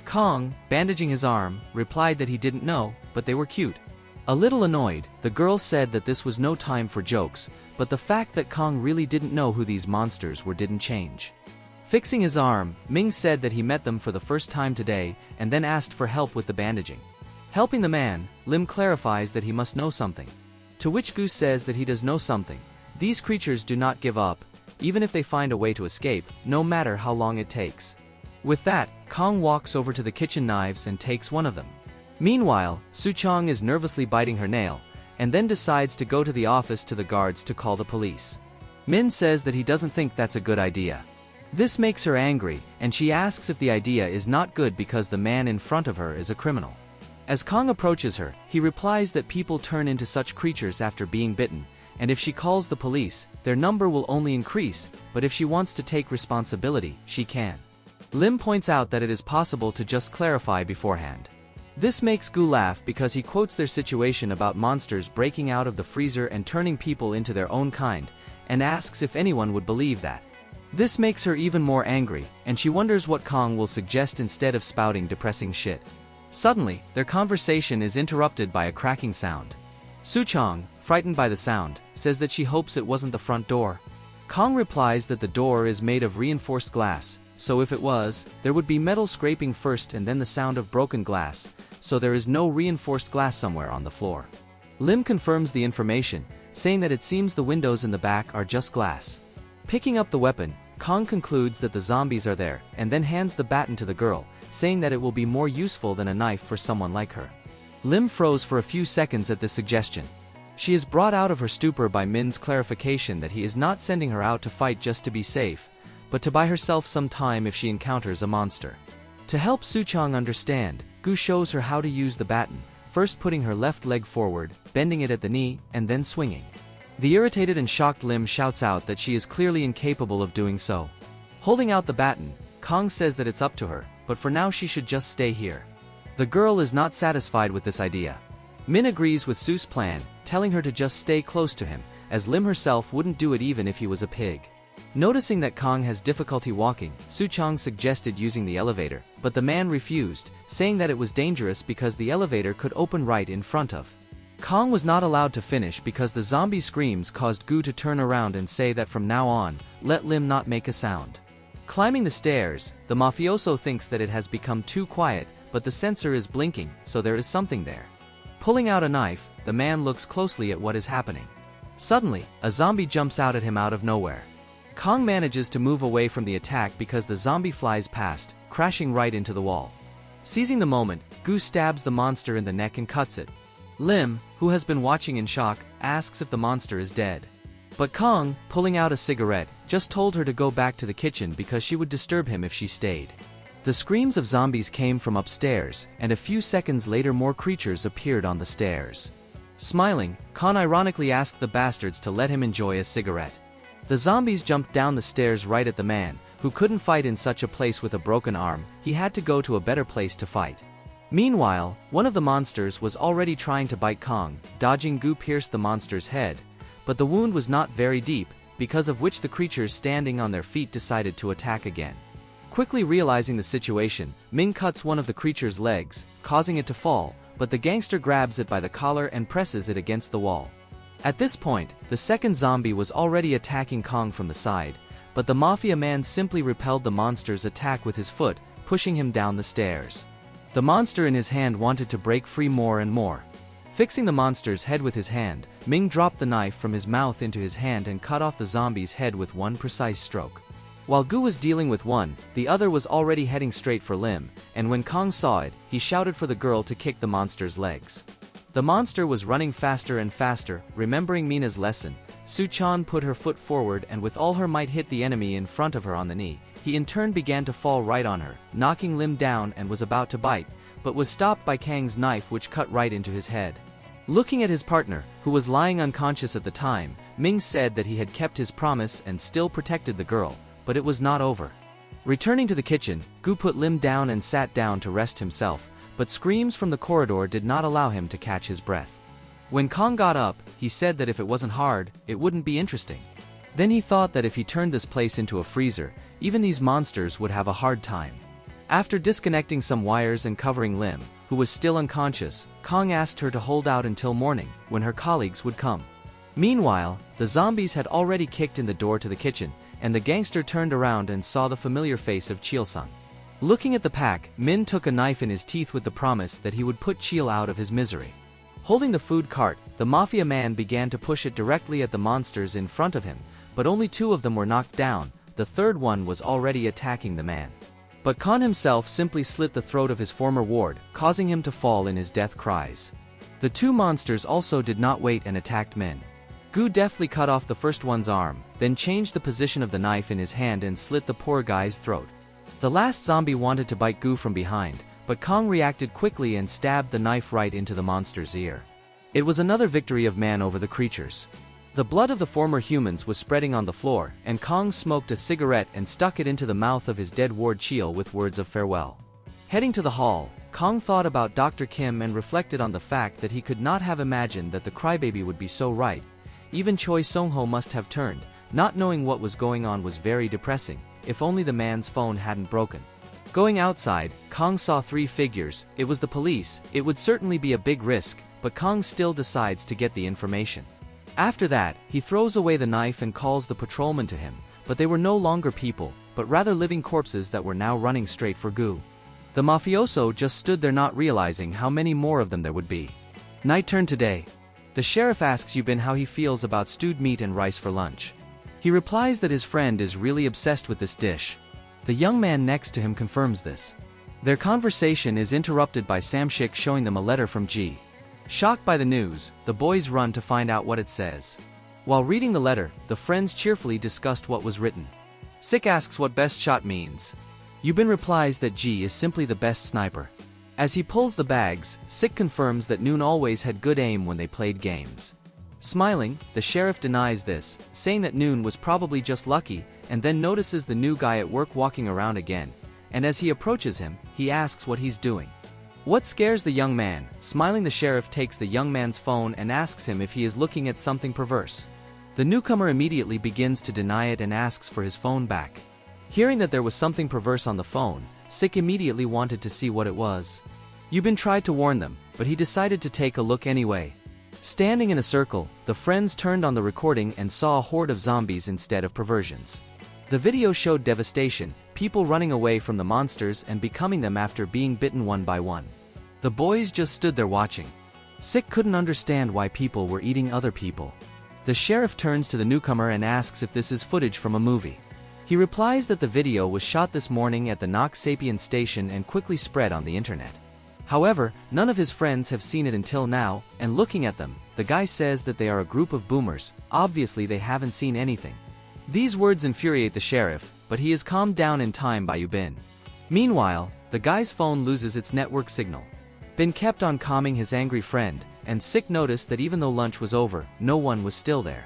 Kong, bandaging his arm, replied that he didn't know, but they were cute. A little annoyed, the girl said that this was no time for jokes, but the fact that Kong really didn't know who these monsters were didn't change. Fixing his arm, Ming said that he met them for the first time today, and then asked for help with the bandaging. Helping the man, Lim clarifies that he must know something. To which Gu says that he does know something. These creatures do not give up, even if they find a way to escape, no matter how long it takes. With that, Kong walks over to the kitchen knives and takes one of them. Meanwhile, Su Chong is nervously biting her nail, and then decides to go to the office to the guards to call the police. Min says that he doesn't think that's a good idea. This makes her angry, and she asks if the idea is not good because the man in front of her is a criminal. As Kong approaches her, he replies that people turn into such creatures after being bitten, and if she calls the police, their number will only increase, but if she wants to take responsibility, she can. Lim points out that it is possible to just clarify beforehand. This makes Gu laugh because he quotes their situation about monsters breaking out of the freezer and turning people into their own kind, and asks if anyone would believe that. This makes her even more angry, and she wonders what Kong will suggest instead of spouting depressing shit. Suddenly, their conversation is interrupted by a cracking sound. Su Chong, frightened by the sound, says that she hopes it wasn't the front door. Kong replies that the door is made of reinforced glass, so if it was, there would be metal scraping first and then the sound of broken glass, so there is no reinforced glass somewhere on the floor. Lim confirms the information, saying that it seems the windows in the back are just glass. Picking up the weapon, Kong concludes that the zombies are there, and then hands the baton to the girl, saying that it will be more useful than a knife for someone like her. Lim froze for a few seconds at this suggestion. She is brought out of her stupor by Min's clarification that he is not sending her out to fight just to be safe, but to buy herself some time if she encounters a monster. To help Suchong understand, Gu shows her how to use the baton, first putting her left leg forward, bending it at the knee, and then swinging. The irritated and shocked Lim shouts out that she is clearly incapable of doing so. Holding out the baton, Kong says that it's up to her, but for now she should just stay here. The girl is not satisfied with this idea. Min agrees with Su's plan, telling her to just stay close to him, as Lim herself wouldn't do it even if he was a pig. Noticing that Kong has difficulty walking, Suchong suggested using the elevator, but the man refused, saying that it was dangerous because the elevator could open right in front of. Kong was not allowed to finish because the zombie screams caused Gu to turn around and say that from now on, let Lim not make a sound. Climbing the stairs, the mafioso thinks that it has become too quiet, but the sensor is blinking, so there is something there. Pulling out a knife, the man looks closely at what is happening. Suddenly, a zombie jumps out at him out of nowhere. Kong manages to move away from the attack because the zombie flies past, crashing right into the wall. Seizing the moment, Gu stabs the monster in the neck and cuts it. Lim, who has been watching in shock, asks if the monster is dead. But Kong, pulling out a cigarette, just told her to go back to the kitchen because she would disturb him if she stayed. The screams of zombies came from upstairs, and a few seconds later more creatures appeared on the stairs. Smiling, Kong ironically asked the bastards to let him enjoy a cigarette. The zombies jumped down the stairs right at the man, who couldn't fight in such a place with a broken arm. He had to go to a better place to fight. Meanwhile, one of the monsters was already trying to bite Kong. Dodging Gu pierced the monster's head, but the wound was not very deep, because of which the creatures standing on their feet decided to attack again. Quickly realizing the situation, Ming cuts one of the creature's legs, causing it to fall, but the gangster grabs it by the collar and presses it against the wall. At this point, the second zombie was already attacking Kong from the side, but the mafia man simply repelled the monster's attack with his foot, pushing him down the stairs. The monster in his hand wanted to break free more and more. Fixing the monster's head with his hand, Ming dropped the knife from his mouth into his hand and cut off the zombie's head with one precise stroke. While Gu was dealing with one, the other was already heading straight for Lim, and when Kong saw it, he shouted for the girl to kick the monster's legs. The monster was running faster and faster. Remembering Mina's lesson, Suchong put her foot forward and with all her might hit the enemy in front of her on the knee. He in turn began to fall right on her, knocking Lim down and was about to bite, but was stopped by Kang's knife which cut right into his head. Looking at his partner, who was lying unconscious at the time, Ming said that he had kept his promise and still protected the girl, but it was not over. Returning to the kitchen, Gu put Lim down and sat down to rest himself, but screams from the corridor did not allow him to catch his breath. When Kong got up, he said that if it wasn't hard, it wouldn't be interesting. Then he thought that if he turned this place into a freezer, even these monsters would have a hard time. After disconnecting some wires and covering Lim, who was still unconscious, Kong asked her to hold out until morning, when her colleagues would come. Meanwhile, the zombies had already kicked in the door to the kitchen, and the gangster turned around and saw the familiar face of Chil-sung. Looking at the pack, Min took a knife in his teeth with the promise that he would put Chil out of his misery. Holding the food cart, the mafia man began to push it directly at the monsters in front of him, but only two of them were knocked down. The third one was already attacking the man. But Khan himself simply slit the throat of his former ward, causing him to fall in his death cries. The two monsters also did not wait and attacked Min. Gu deftly cut off the first one's arm, then changed the position of the knife in his hand and slit the poor guy's throat. The last zombie wanted to bite Gu from behind, but Kong reacted quickly and stabbed the knife right into the monster's ear. It was another victory of man over the creatures. The blood of the former humans was spreading on the floor, and Kong smoked a cigarette and stuck it into the mouth of his dead ward Chil with words of farewell. Heading to the hall, Kong thought about Dr. Kim and reflected on the fact that he could not have imagined that the crybaby would be so right. Even Choi Sung-ho must have turned. Not knowing what was going on was very depressing. If only the man's phone hadn't broken. Going outside, Kong saw three figures. It was the police. It would certainly be a big risk, but Kong still decides to get the information. After that, he throws away the knife and calls the patrolman to him, but they were no longer people, but rather living corpses that were now running straight for Gu. The mafioso just stood there not realizing how many more of them there would be. Night turned to day. The sheriff asks Bin how he feels about stewed meat and rice for lunch. He replies that his friend is really obsessed with this dish. The young man next to him confirms this. Their conversation is interrupted by Samshik showing them a letter from G. Shocked by the news, the boys run to find out what it says. While reading the letter, the friends cheerfully discussed what was written. Sik asks what best shot means. Yubin replies that G is simply the best sniper. As he pulls the bags, Sik confirms that Noon always had good aim when they played games. Smiling, the sheriff denies this, saying that Noon was probably just lucky, and then notices the new guy at work walking around again, and as he approaches him, he asks what he's doing. What scares the young man? Smiling, the sheriff takes the young man's phone and asks him if he is looking at something perverse. The newcomer immediately begins to deny it and asks for his phone back. Hearing that there was something perverse on the phone, Sik immediately wanted to see what it was. Yubin tried to warn them, but he decided to take a look anyway. Standing in a circle, the friends turned on the recording and saw a horde of zombies instead of perversions. The video showed devastation, people running away from the monsters and becoming them after being bitten one by one. The boys just stood there watching. Sik couldn't understand why people were eating other people. The sheriff turns to the newcomer and asks if this is footage from a movie. He replies that the video was shot this morning at the Nox Sapien station and quickly spread on the internet. However, none of his friends have seen it until now, and looking at them, the guy says that they are a group of boomers, obviously they haven't seen anything. These words infuriate the sheriff, but he is calmed down in time by Yubin. Meanwhile, the guy's phone loses its network signal. Bin kept on calming his angry friend, and Sik noticed that even though lunch was over, no one was still there.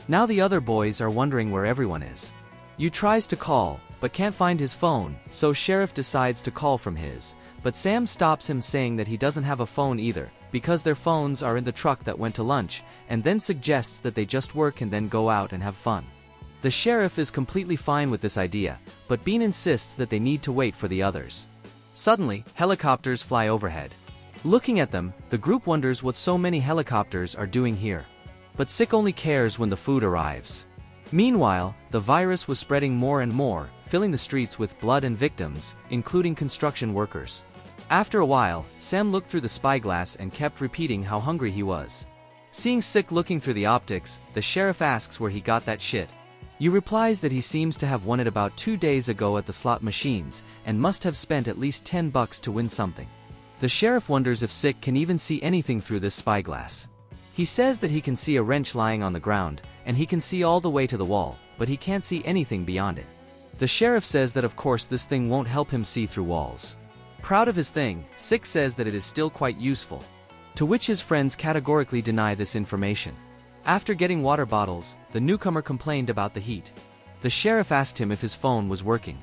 Now the other boys are wondering where everyone is. Yu tries to call, but can't find his phone, so sheriff decides to call from his. But Sam stops him saying that he doesn't have a phone either, because their phones are in the truck that went to lunch, and then suggests that they just work and then go out and have fun. The sheriff is completely fine with this idea, but Bean insists that they need to wait for the others. Suddenly, helicopters fly overhead. Looking at them, the group wonders what so many helicopters are doing here. But Sik only cares when the food arrives. Meanwhile, the virus was spreading more and more, filling the streets with blood and victims, including construction workers. After a while, Sam looked through the spyglass and kept repeating how hungry he was. Seeing Sik looking through the optics, the sheriff asks where he got that shit. Yu replies that he seems to have won it about 2 days ago at the slot machines, and must have spent at least $10 to win something. The sheriff wonders if Sik can even see anything through this spyglass. He says that he can see a wrench lying on the ground, and he can see all the way to the wall, but he can't see anything beyond it. The sheriff says that of course this thing won't help him see through walls. Proud of his thing, Sik says that it is still quite useful. To which his friends categorically deny this information. After getting water bottles, the newcomer complained about the heat. The sheriff asked him if his phone was working.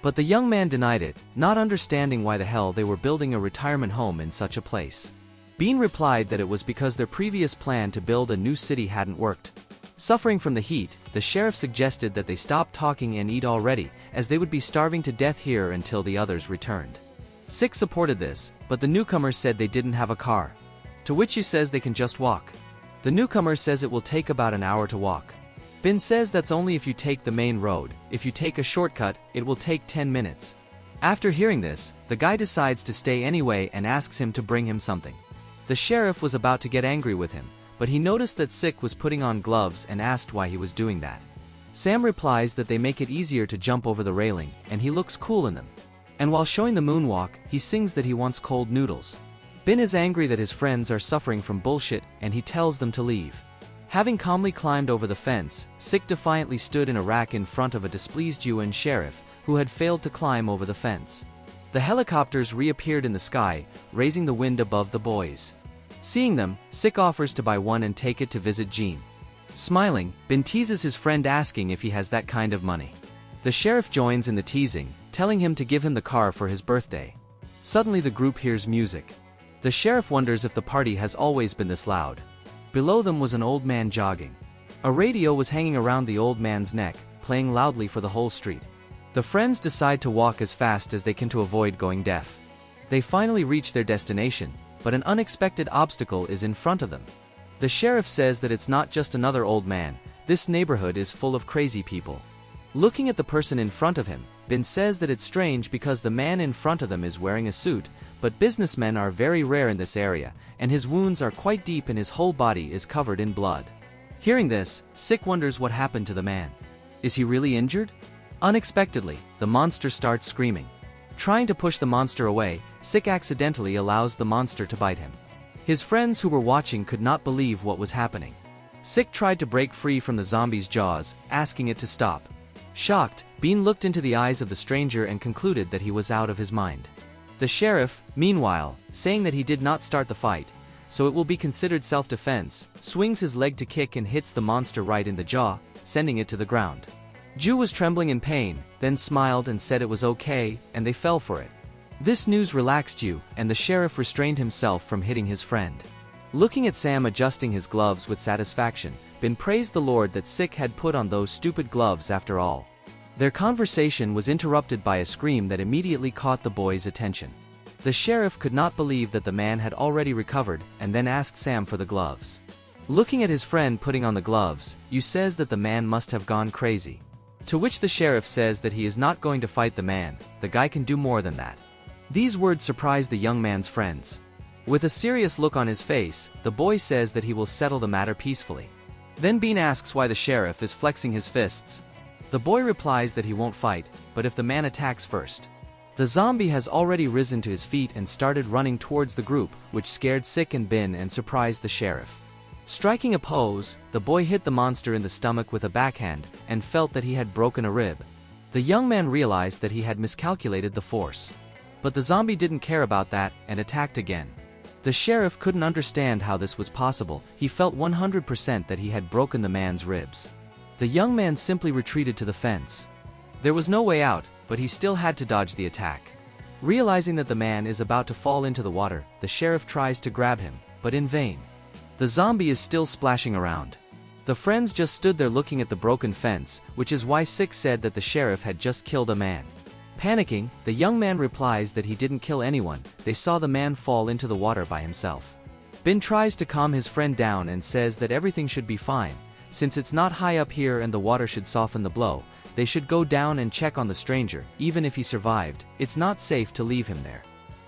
But the young man denied it, not understanding why the hell they were building a retirement home in such a place. Bean replied that it was because their previous plan to build a new city hadn't worked. Suffering from the heat, the sheriff suggested that they stop talking and eat already, as they would be starving to death here until the others returned. Sik supported this, but the newcomers said they didn't have a car. To which he says they can just walk. The newcomer says it will take about an hour to walk. Bin says that's only if you take the main road, if you take a shortcut, it will take 10 minutes. After hearing this, the guy decides to stay anyway and asks him to bring him something. The sheriff was about to get angry with him, but he noticed that Sik was putting on gloves and asked why he was doing that. Sam replies that they make it easier to jump over the railing, and he looks cool in them. And while showing the moonwalk, he sings that he wants cold noodles. Bin is angry that his friends are suffering from bullshit, and he tells them to leave. Having calmly climbed over the fence, Sik defiantly stood in a rack in front of a displeased UN sheriff, who had failed to climb over the fence. The helicopters reappeared in the sky, raising the wind above the boys. Seeing them, Sik offers to buy one and take it to visit Jean. Smiling, Bin teases his friend asking if he has that kind of money. The sheriff joins in the teasing, telling him to give him the car for his birthday. Suddenly the group hears music. The sheriff wonders if the party has always been this loud. Below them was an old man jogging. A radio was hanging around the old man's neck, playing loudly for the whole street. The friends decide to walk as fast as they can to avoid going deaf. They finally reach their destination, but an unexpected obstacle is in front of them. The sheriff says that it's not just another old man, this neighborhood is full of crazy people. Looking at the person in front of him, Bin says that it's strange because the man in front of them is wearing a suit, but businessmen are very rare in this area, and his wounds are quite deep and his whole body is covered in blood. Hearing this, Sick wonders what happened to the man. Is he really injured? Unexpectedly, the monster starts screaming. Trying to push the monster away, Sick accidentally allows the monster to bite him. His friends who were watching could not believe what was happening. Sick tried to break free from the zombie's jaws, asking it to stop. Shocked, Bean looked into the eyes of the stranger and concluded that he was out of his mind. The sheriff, meanwhile, saying that he did not start the fight, so it will be considered self-defense, swings his leg to kick and hits the monster right in the jaw, sending it to the ground. Ju was trembling in pain, then smiled and said it was okay, and they fell for it. This news relaxed Ju, and the sheriff restrained himself from hitting his friend. Looking at Sam adjusting his gloves with satisfaction, Ben praised the Lord that Sick had put on those stupid gloves after all. Their conversation was interrupted by a scream that immediately caught the boys' attention. The sheriff could not believe that the man had already recovered and then asked Sam for the gloves. Looking at his friend putting on the gloves, Yu says that the man must have gone crazy. To which the sheriff says that he is not going to fight the man, the guy can do more than that. These words surprise the young man's friends. With a serious look on his face, the boy says that he will settle the matter peacefully. Then Bean asks why the sheriff is flexing his fists. The boy replies that he won't fight, but if the man attacks first. The zombie has already risen to his feet and started running towards the group, which scared Sick and Ben and surprised the sheriff. Striking a pose, the boy hit the monster in the stomach with a backhand, and felt that he had broken a rib. The young man realized that he had miscalculated the force. But the zombie didn't care about that, and attacked again. The sheriff couldn't understand how this was possible, he felt 100% that he had broken the man's ribs. The young man simply retreated to the fence. There was no way out, but he still had to dodge the attack. Realizing that the man is about to fall into the water, the sheriff tries to grab him, but in vain. The zombie is still splashing around. The friends just stood there looking at the broken fence, which is why Sick said that the sheriff had just killed a man. Panicking, the young man replies that he didn't kill anyone, they saw the man fall into the water by himself. Ben tries to calm his friend down and says that everything should be fine. Since it's not high up here and the water should soften the blow, they should go down and check on the stranger, even if he survived, it's not safe to leave him there.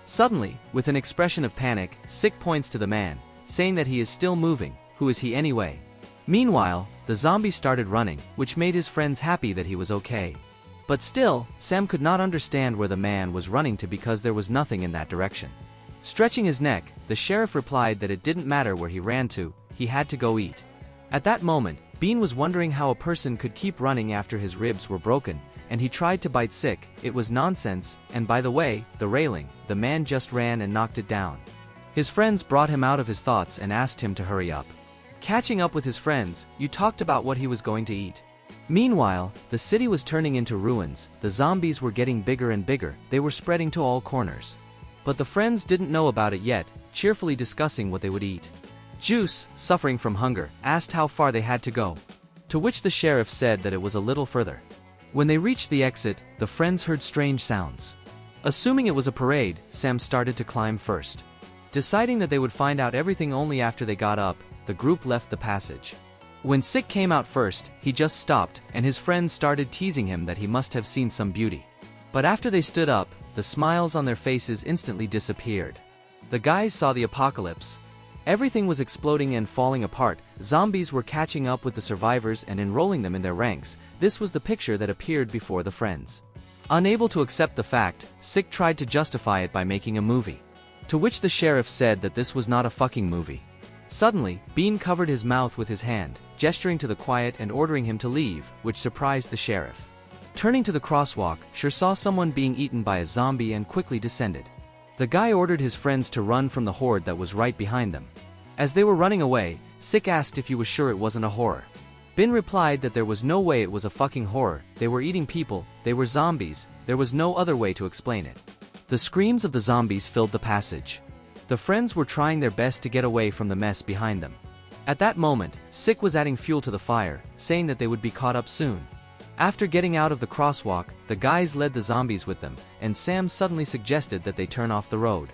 Suddenly, with an expression of panic, Sick points to the man, saying that he is still moving, who is he anyway? Meanwhile, the zombie started running, which made his friends happy that he was okay. But still, Sam could not understand where the man was running to because there was nothing in that direction. Stretching his neck, the sheriff replied that it didn't matter where he ran to, he had to go eat. At that moment, Bean was wondering how a person could keep running after his ribs were broken, and he tried to bite Sick, it was nonsense, and by the way, the railing, the man just ran and knocked it down. His friends brought him out of his thoughts and asked him to hurry up. Catching up with his friends, Yu talked about what he was going to eat. Meanwhile, the city was turning into ruins, the zombies were getting bigger and bigger, they were spreading to all corners. But the friends didn't know about it yet, cheerfully discussing what they would eat. Juice, suffering from hunger, asked how far they had to go. To which the sheriff said that it was a little further. When they reached the exit, the friends heard strange sounds. Assuming it was a parade, Sam started to climb first. Deciding that they would find out everything only after they got up, the group left the passage. When Sick came out first, he just stopped, and his friends started teasing him that he must have seen some beauty. But after they stood up, the smiles on their faces instantly disappeared. The guys saw the apocalypse. Everything was exploding and falling apart, zombies were catching up with the survivors and enrolling them in their ranks. This was the picture that appeared before the friends. Unable to accept the fact, Sick tried to justify it by making a movie. To which the sheriff said that this was not a fucking movie. Suddenly, Bean covered his mouth with his hand, gesturing to the quiet and ordering him to leave, which surprised the sheriff. Turning to the crosswalk, Sure saw someone being eaten by a zombie and quickly descended. The guy ordered his friends to run from the horde that was right behind them. As they were running away, Sick asked if he was sure it wasn't a horror. Ben replied that there was no way it was a fucking horror, they were eating people, they were zombies, there was no other way to explain it. The screams of the zombies filled the passage. The friends were trying their best to get away from the mess behind them. At that moment, Sick was adding fuel to the fire, saying that they would be caught up soon. After getting out of the crosswalk, the guys led the zombies with them, and Sam suddenly suggested that they turn off the road.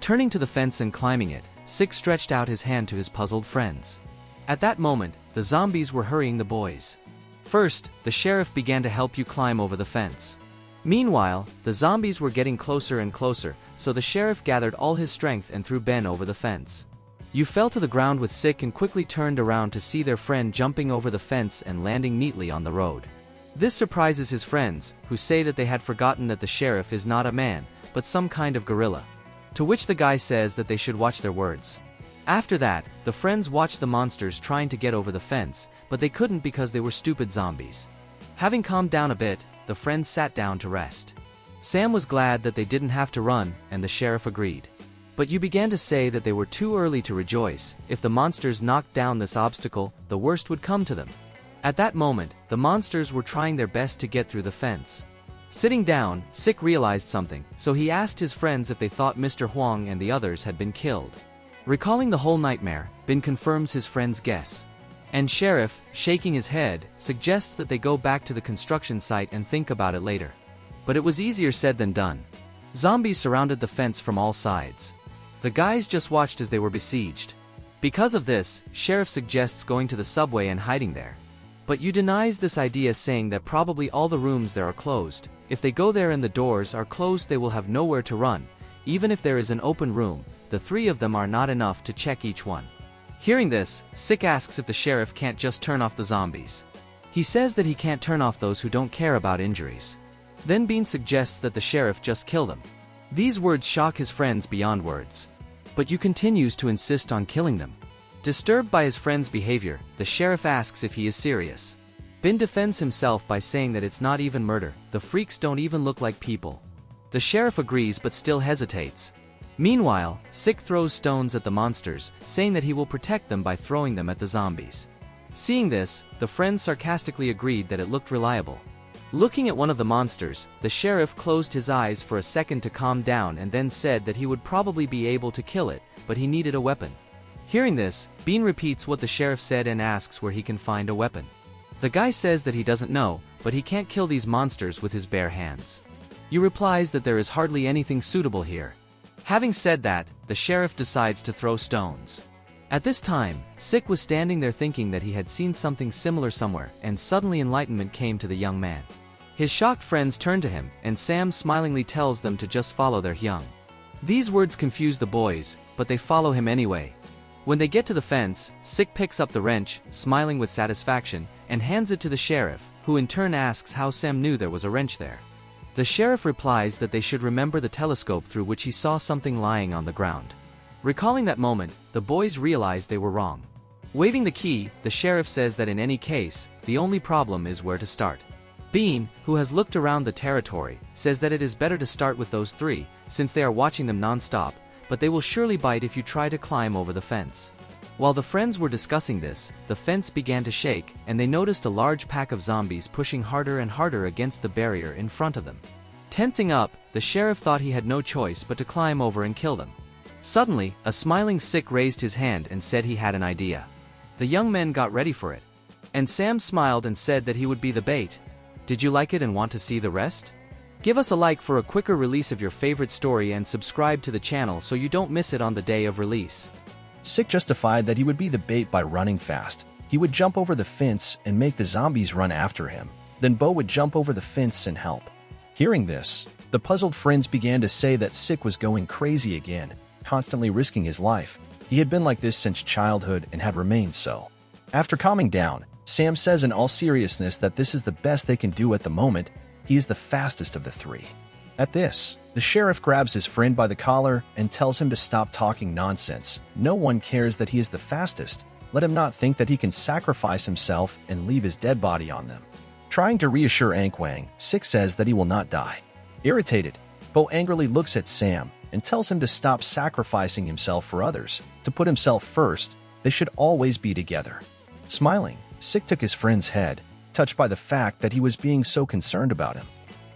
Turning to the fence and climbing it, Sick stretched out his hand to his puzzled friends. At that moment, the zombies were hurrying the boys. First, the sheriff began to help you climb over the fence. Meanwhile, the zombies were getting closer and closer, so the sheriff gathered all his strength and threw Ben over the fence. You fell to the ground with Sick and quickly turned around to see their friend jumping over the fence and landing neatly on the road. This surprises his friends, who say that they had forgotten that the sheriff is not a man, but some kind of gorilla. To which the guy says that they should watch their words. After that, the friends watched the monsters trying to get over the fence, but they couldn't because they were stupid zombies. Having calmed down a bit, the friends sat down to rest. Sam was glad that they didn't have to run, and the sheriff agreed. But you began to say that they were too early to rejoice. If the monsters knocked down this obstacle, the worst would come to them. At that moment, the monsters were trying their best to get through the fence. Sitting down, Sick realized something, so he asked his friends if they thought Mr. Huang and the others had been killed. Recalling the whole nightmare, Bin confirms his friend's guess. And Sheriff, shaking his head, suggests that they go back to the construction site and think about it later. But it was easier said than done. Zombies surrounded the fence from all sides. The guys just watched as they were besieged. Because of this, Sheriff suggests going to the subway and hiding there. But Yu denies this idea, saying that probably all the rooms there are closed. If they go there and the doors are closed, they will have nowhere to run. Even if there is an open room, the three of them are not enough to check each one. Hearing this, Sick asks if the sheriff can't just turn off the zombies. He says that he can't turn off those who don't care about injuries. Then Bean suggests that the sheriff just kill them. These words shock his friends beyond words. But Yu continues to insist on killing them. Disturbed by his friend's behavior, the sheriff asks if he is serious. Bin defends himself by saying that it's not even murder, the freaks don't even look like people. The sheriff agrees but still hesitates. Meanwhile, Sick throws stones at the monsters, saying that he will protect them by throwing them at the zombies. Seeing this, the friends sarcastically agreed that it looked reliable. Looking at one of the monsters, the sheriff closed his eyes for a second to calm down and then said that he would probably be able to kill it, but he needed a weapon. Hearing this, Bean repeats what the sheriff said and asks where he can find a weapon. The guy says that he doesn't know, but he can't kill these monsters with his bare hands. Yu replies that there is hardly anything suitable here. Having said that, the sheriff decides to throw stones. At this time, Sick was standing there thinking that he had seen something similar somewhere, and suddenly enlightenment came to the young man. His shocked friends turn to him, and Sam smilingly tells them to just follow their Hyung. These words confuse the boys, but they follow him anyway. When they get to the fence, Sick picks up the wrench, smiling with satisfaction, and hands it to the sheriff, who in turn asks how Sam knew there was a wrench there. The sheriff replies that they should remember the telescope through which he saw something lying on the ground. Recalling that moment, the boys realize they were wrong. Waving the key, the sheriff says that in any case, the only problem is where to start. Bean, who has looked around the territory, says that it is better to start with those three, since they are watching them non-stop, but they will surely bite if you try to climb over the fence. While the friends were discussing this, the fence began to shake, and they noticed a large pack of zombies pushing harder and harder against the barrier in front of them. Tensing up, the sheriff thought he had no choice but to climb over and kill them. Suddenly, a smiling Sick raised his hand and said he had an idea. The young men got ready for it. And Sam smiled and said that he would be the bait. Did you like it and want to see the rest? Give us a like for a quicker release of your favorite story and subscribe to the channel so you don't miss it on the day of release. Sick justified that he would be the bait by running fast. He would jump over the fence and make the zombies run after him. Then Bo would jump over the fence and help. Hearing this, the puzzled friends began to say that Sick was going crazy again, constantly risking his life. He had been like this since childhood and had remained so. After calming down, Sam says in all seriousness that this is the best they can do at the moment. He is the fastest of the three. At this, the sheriff grabs his friend by the collar and tells him to stop talking nonsense. No one cares that he is the fastest. Let him not think that he can sacrifice himself and leave his dead body on them. Trying to reassure Ankwang, Sick says that he will not die. Irritated, Bo angrily looks at Sam and tells him to stop sacrificing himself for others. To put himself first, they should always be together. Smiling, Sick took his friend's head, touched by the fact that he was being so concerned about him.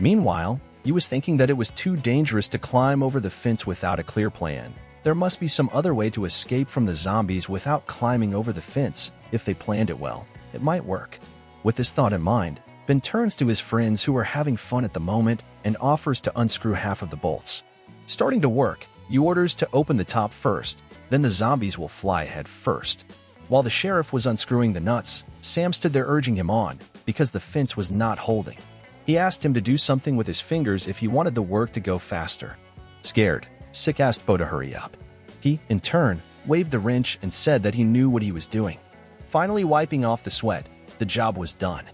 Meanwhile, he was thinking that it was too dangerous to climb over the fence without a clear plan. There must be some other way to escape from the zombies without climbing over the fence. If they planned it well, it might work. With this thought in mind, Ben turns to his friends who are having fun at the moment and offers to unscrew half of the bolts. Starting to work, he orders to open the top first, then the zombies will fly head first. While the sheriff was unscrewing the nuts, Sam stood there urging him on, because the fence was not holding. He asked him to do something with his fingers if he wanted the work to go faster. Scared, Sick asked Bo to hurry up. He, in turn, waved the wrench and said that he knew what he was doing. Finally wiping off the sweat, the job was done.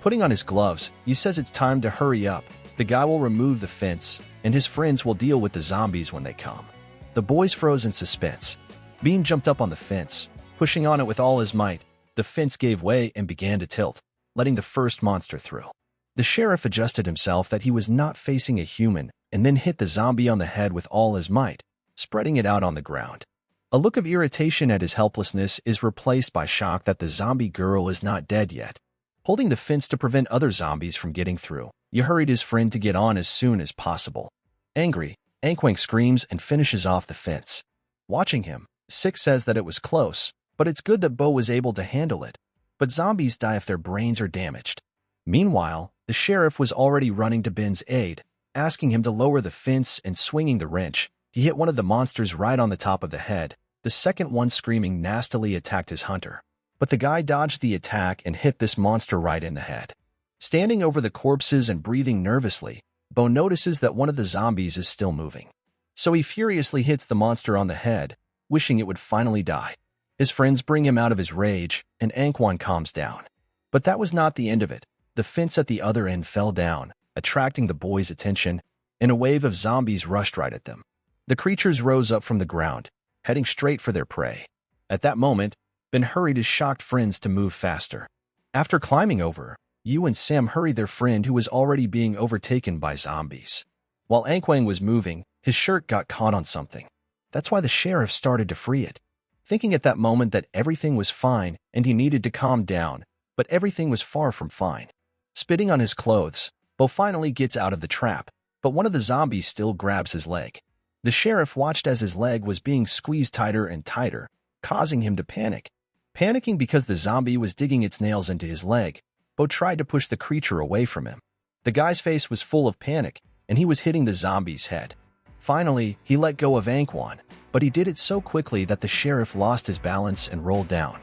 Putting on his gloves, Yu says it's time to hurry up. The guy will remove the fence, and his friends will deal with the zombies when they come. The boys froze in suspense. Bean jumped up on the fence, pushing on it with all his might. The fence gave way and began to tilt, letting the first monster through. The sheriff adjusted himself that he was not facing a human and then hit the zombie on the head with all his might, spreading it out on the ground. A look of irritation at his helplessness is replaced by shock that the zombie girl is not dead yet. Holding the fence to prevent other zombies from getting through, Yu hurried his friend to get on as soon as possible. Angry, Ankwang screams and finishes off the fence. Watching him, Sick says that it was close, but it's good that Bo was able to handle it. But zombies die if their brains are damaged. Meanwhile, the sheriff was already running to Ben's aid, asking him to lower the fence and swinging the wrench. He hit one of the monsters right on the top of the head. The second one, screaming nastily, attacked his hunter. But the guy dodged the attack and hit this monster right in the head. Standing over the corpses and breathing nervously, Bo notices that one of the zombies is still moving. So he furiously hits the monster on the head, wishing it would finally die. His friends bring him out of his rage, and Ankwang calms down. But that was not the end of it. The fence at the other end fell down, attracting the boys' attention, and a wave of zombies rushed right at them. The creatures rose up from the ground, heading straight for their prey. At that moment, Ben hurried his shocked friends to move faster. After climbing over, Yu and Sam hurried their friend who was already being overtaken by zombies. While Ankwang was moving, his shirt got caught on something. That's why the sheriff started to free it. Thinking at that moment that everything was fine and he needed to calm down, but everything was far from fine. Spitting on his clothes, Bo finally gets out of the trap, but one of the zombies still grabs his leg. The sheriff watched as his leg was being squeezed tighter and tighter, causing him to panic. Panicking because the zombie was digging its nails into his leg, Bo tried to push the creature away from him. The guy's face was full of panic, and he was hitting the zombie's head. Finally, he let go of Ankwang, but he did it so quickly that the sheriff lost his balance and rolled down.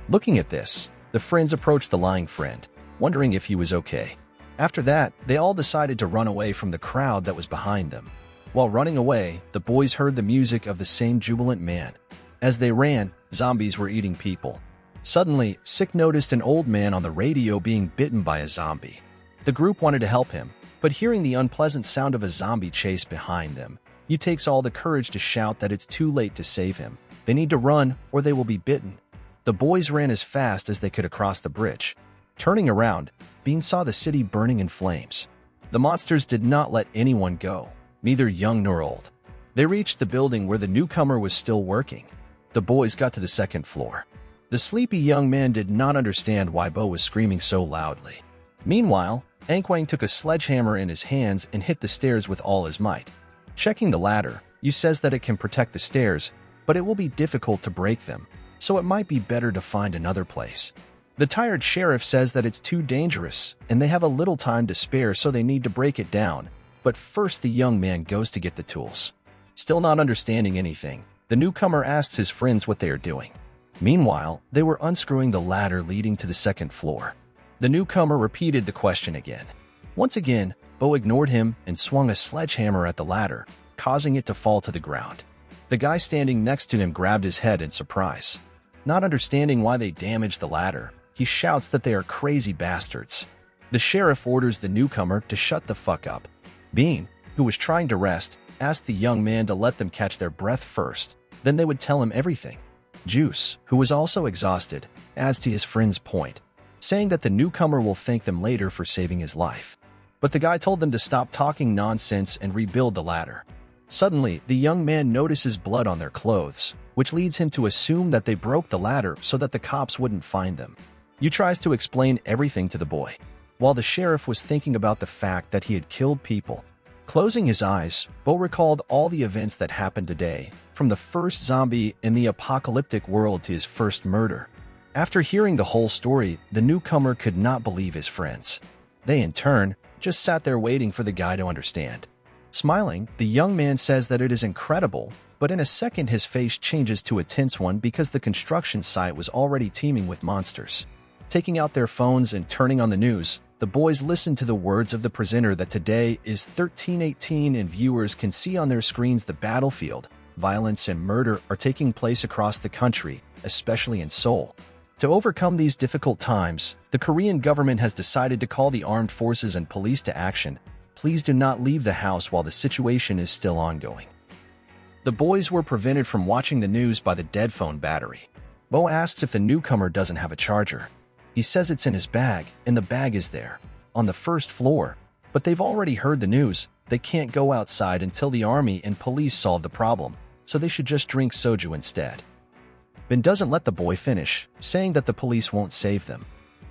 Looking at this, the friends approached the lying friend, wondering if he was okay. After that, they all decided to run away from the crowd that was behind them. While running away, the boys heard the music of the same jubilant man. As they ran, zombies were eating people. Suddenly, Sick noticed an old man on the radio being bitten by a zombie. The group wanted to help him, but hearing the unpleasant sound of a zombie chase behind them, Yu takes all the courage to shout that it's too late to save him. They need to run or they will be bitten. The boys ran as fast as they could across the bridge. Turning around, Bean saw the city burning in flames. The monsters did not let anyone go, neither young nor old. They reached the building where the newcomer was still working. The boys got to the second floor. The sleepy young man did not understand why Bo was screaming so loudly. Meanwhile, Ankwang took a sledgehammer in his hands and hit the stairs with all his might. Checking the ladder, Yu says that it can protect the stairs, but it will be difficult to break them, so it might be better to find another place. The tired sheriff says that it's too dangerous, and they have a little time to spare, so they need to break it down. But first the young man goes to get the tools. Still not understanding anything, the newcomer asks his friends what they are doing. Meanwhile, they were unscrewing the ladder leading to the second floor. The newcomer repeated the question again. Once again, Bo ignored him and swung a sledgehammer at the ladder, causing it to fall to the ground. The guy standing next to him grabbed his head in surprise. Not understanding why they damaged the ladder, he shouts that they are crazy bastards. The sheriff orders the newcomer to shut the fuck up. Bean, who was trying to rest, asked the young man to let them catch their breath first, then they would tell him everything. Juice, who was also exhausted, adds to his friend's point, saying that the newcomer will thank them later for saving his life. But the guy told them to stop talking nonsense and rebuild the ladder. Suddenly, the young man notices blood on their clothes, which leads him to assume that they broke the ladder so that the cops wouldn't find them. Yu tries to explain everything to the boy, while the sheriff was thinking about the fact that he had killed people. Closing his eyes, Bo recalled all the events that happened today, from the first zombie in the apocalyptic world to his first murder. After hearing the whole story, the newcomer could not believe his friends. They, in turn, just sat there waiting for the guy to understand. Smiling, the young man says that it is incredible, but in a second his face changes to a tense one because the construction site was already teeming with monsters. Taking out their phones and turning on the news, the boys listen to the words of the presenter that today is 1318 and viewers can see on their screens the battlefield. Violence and murder are taking place across the country, especially in Seoul. To overcome these difficult times, the Korean government has decided to call the armed forces and police to action. Please do not leave the house while the situation is still ongoing. The boys were prevented from watching the news by the dead phone battery. Bo asks if the newcomer doesn't have a charger. He says it's in his bag, and the bag is there, on the first floor. But they've already heard the news. They can't go outside until the army and police solve the problem, so they should just drink soju instead. Ben doesn't let the boy finish, saying that the police won't save them.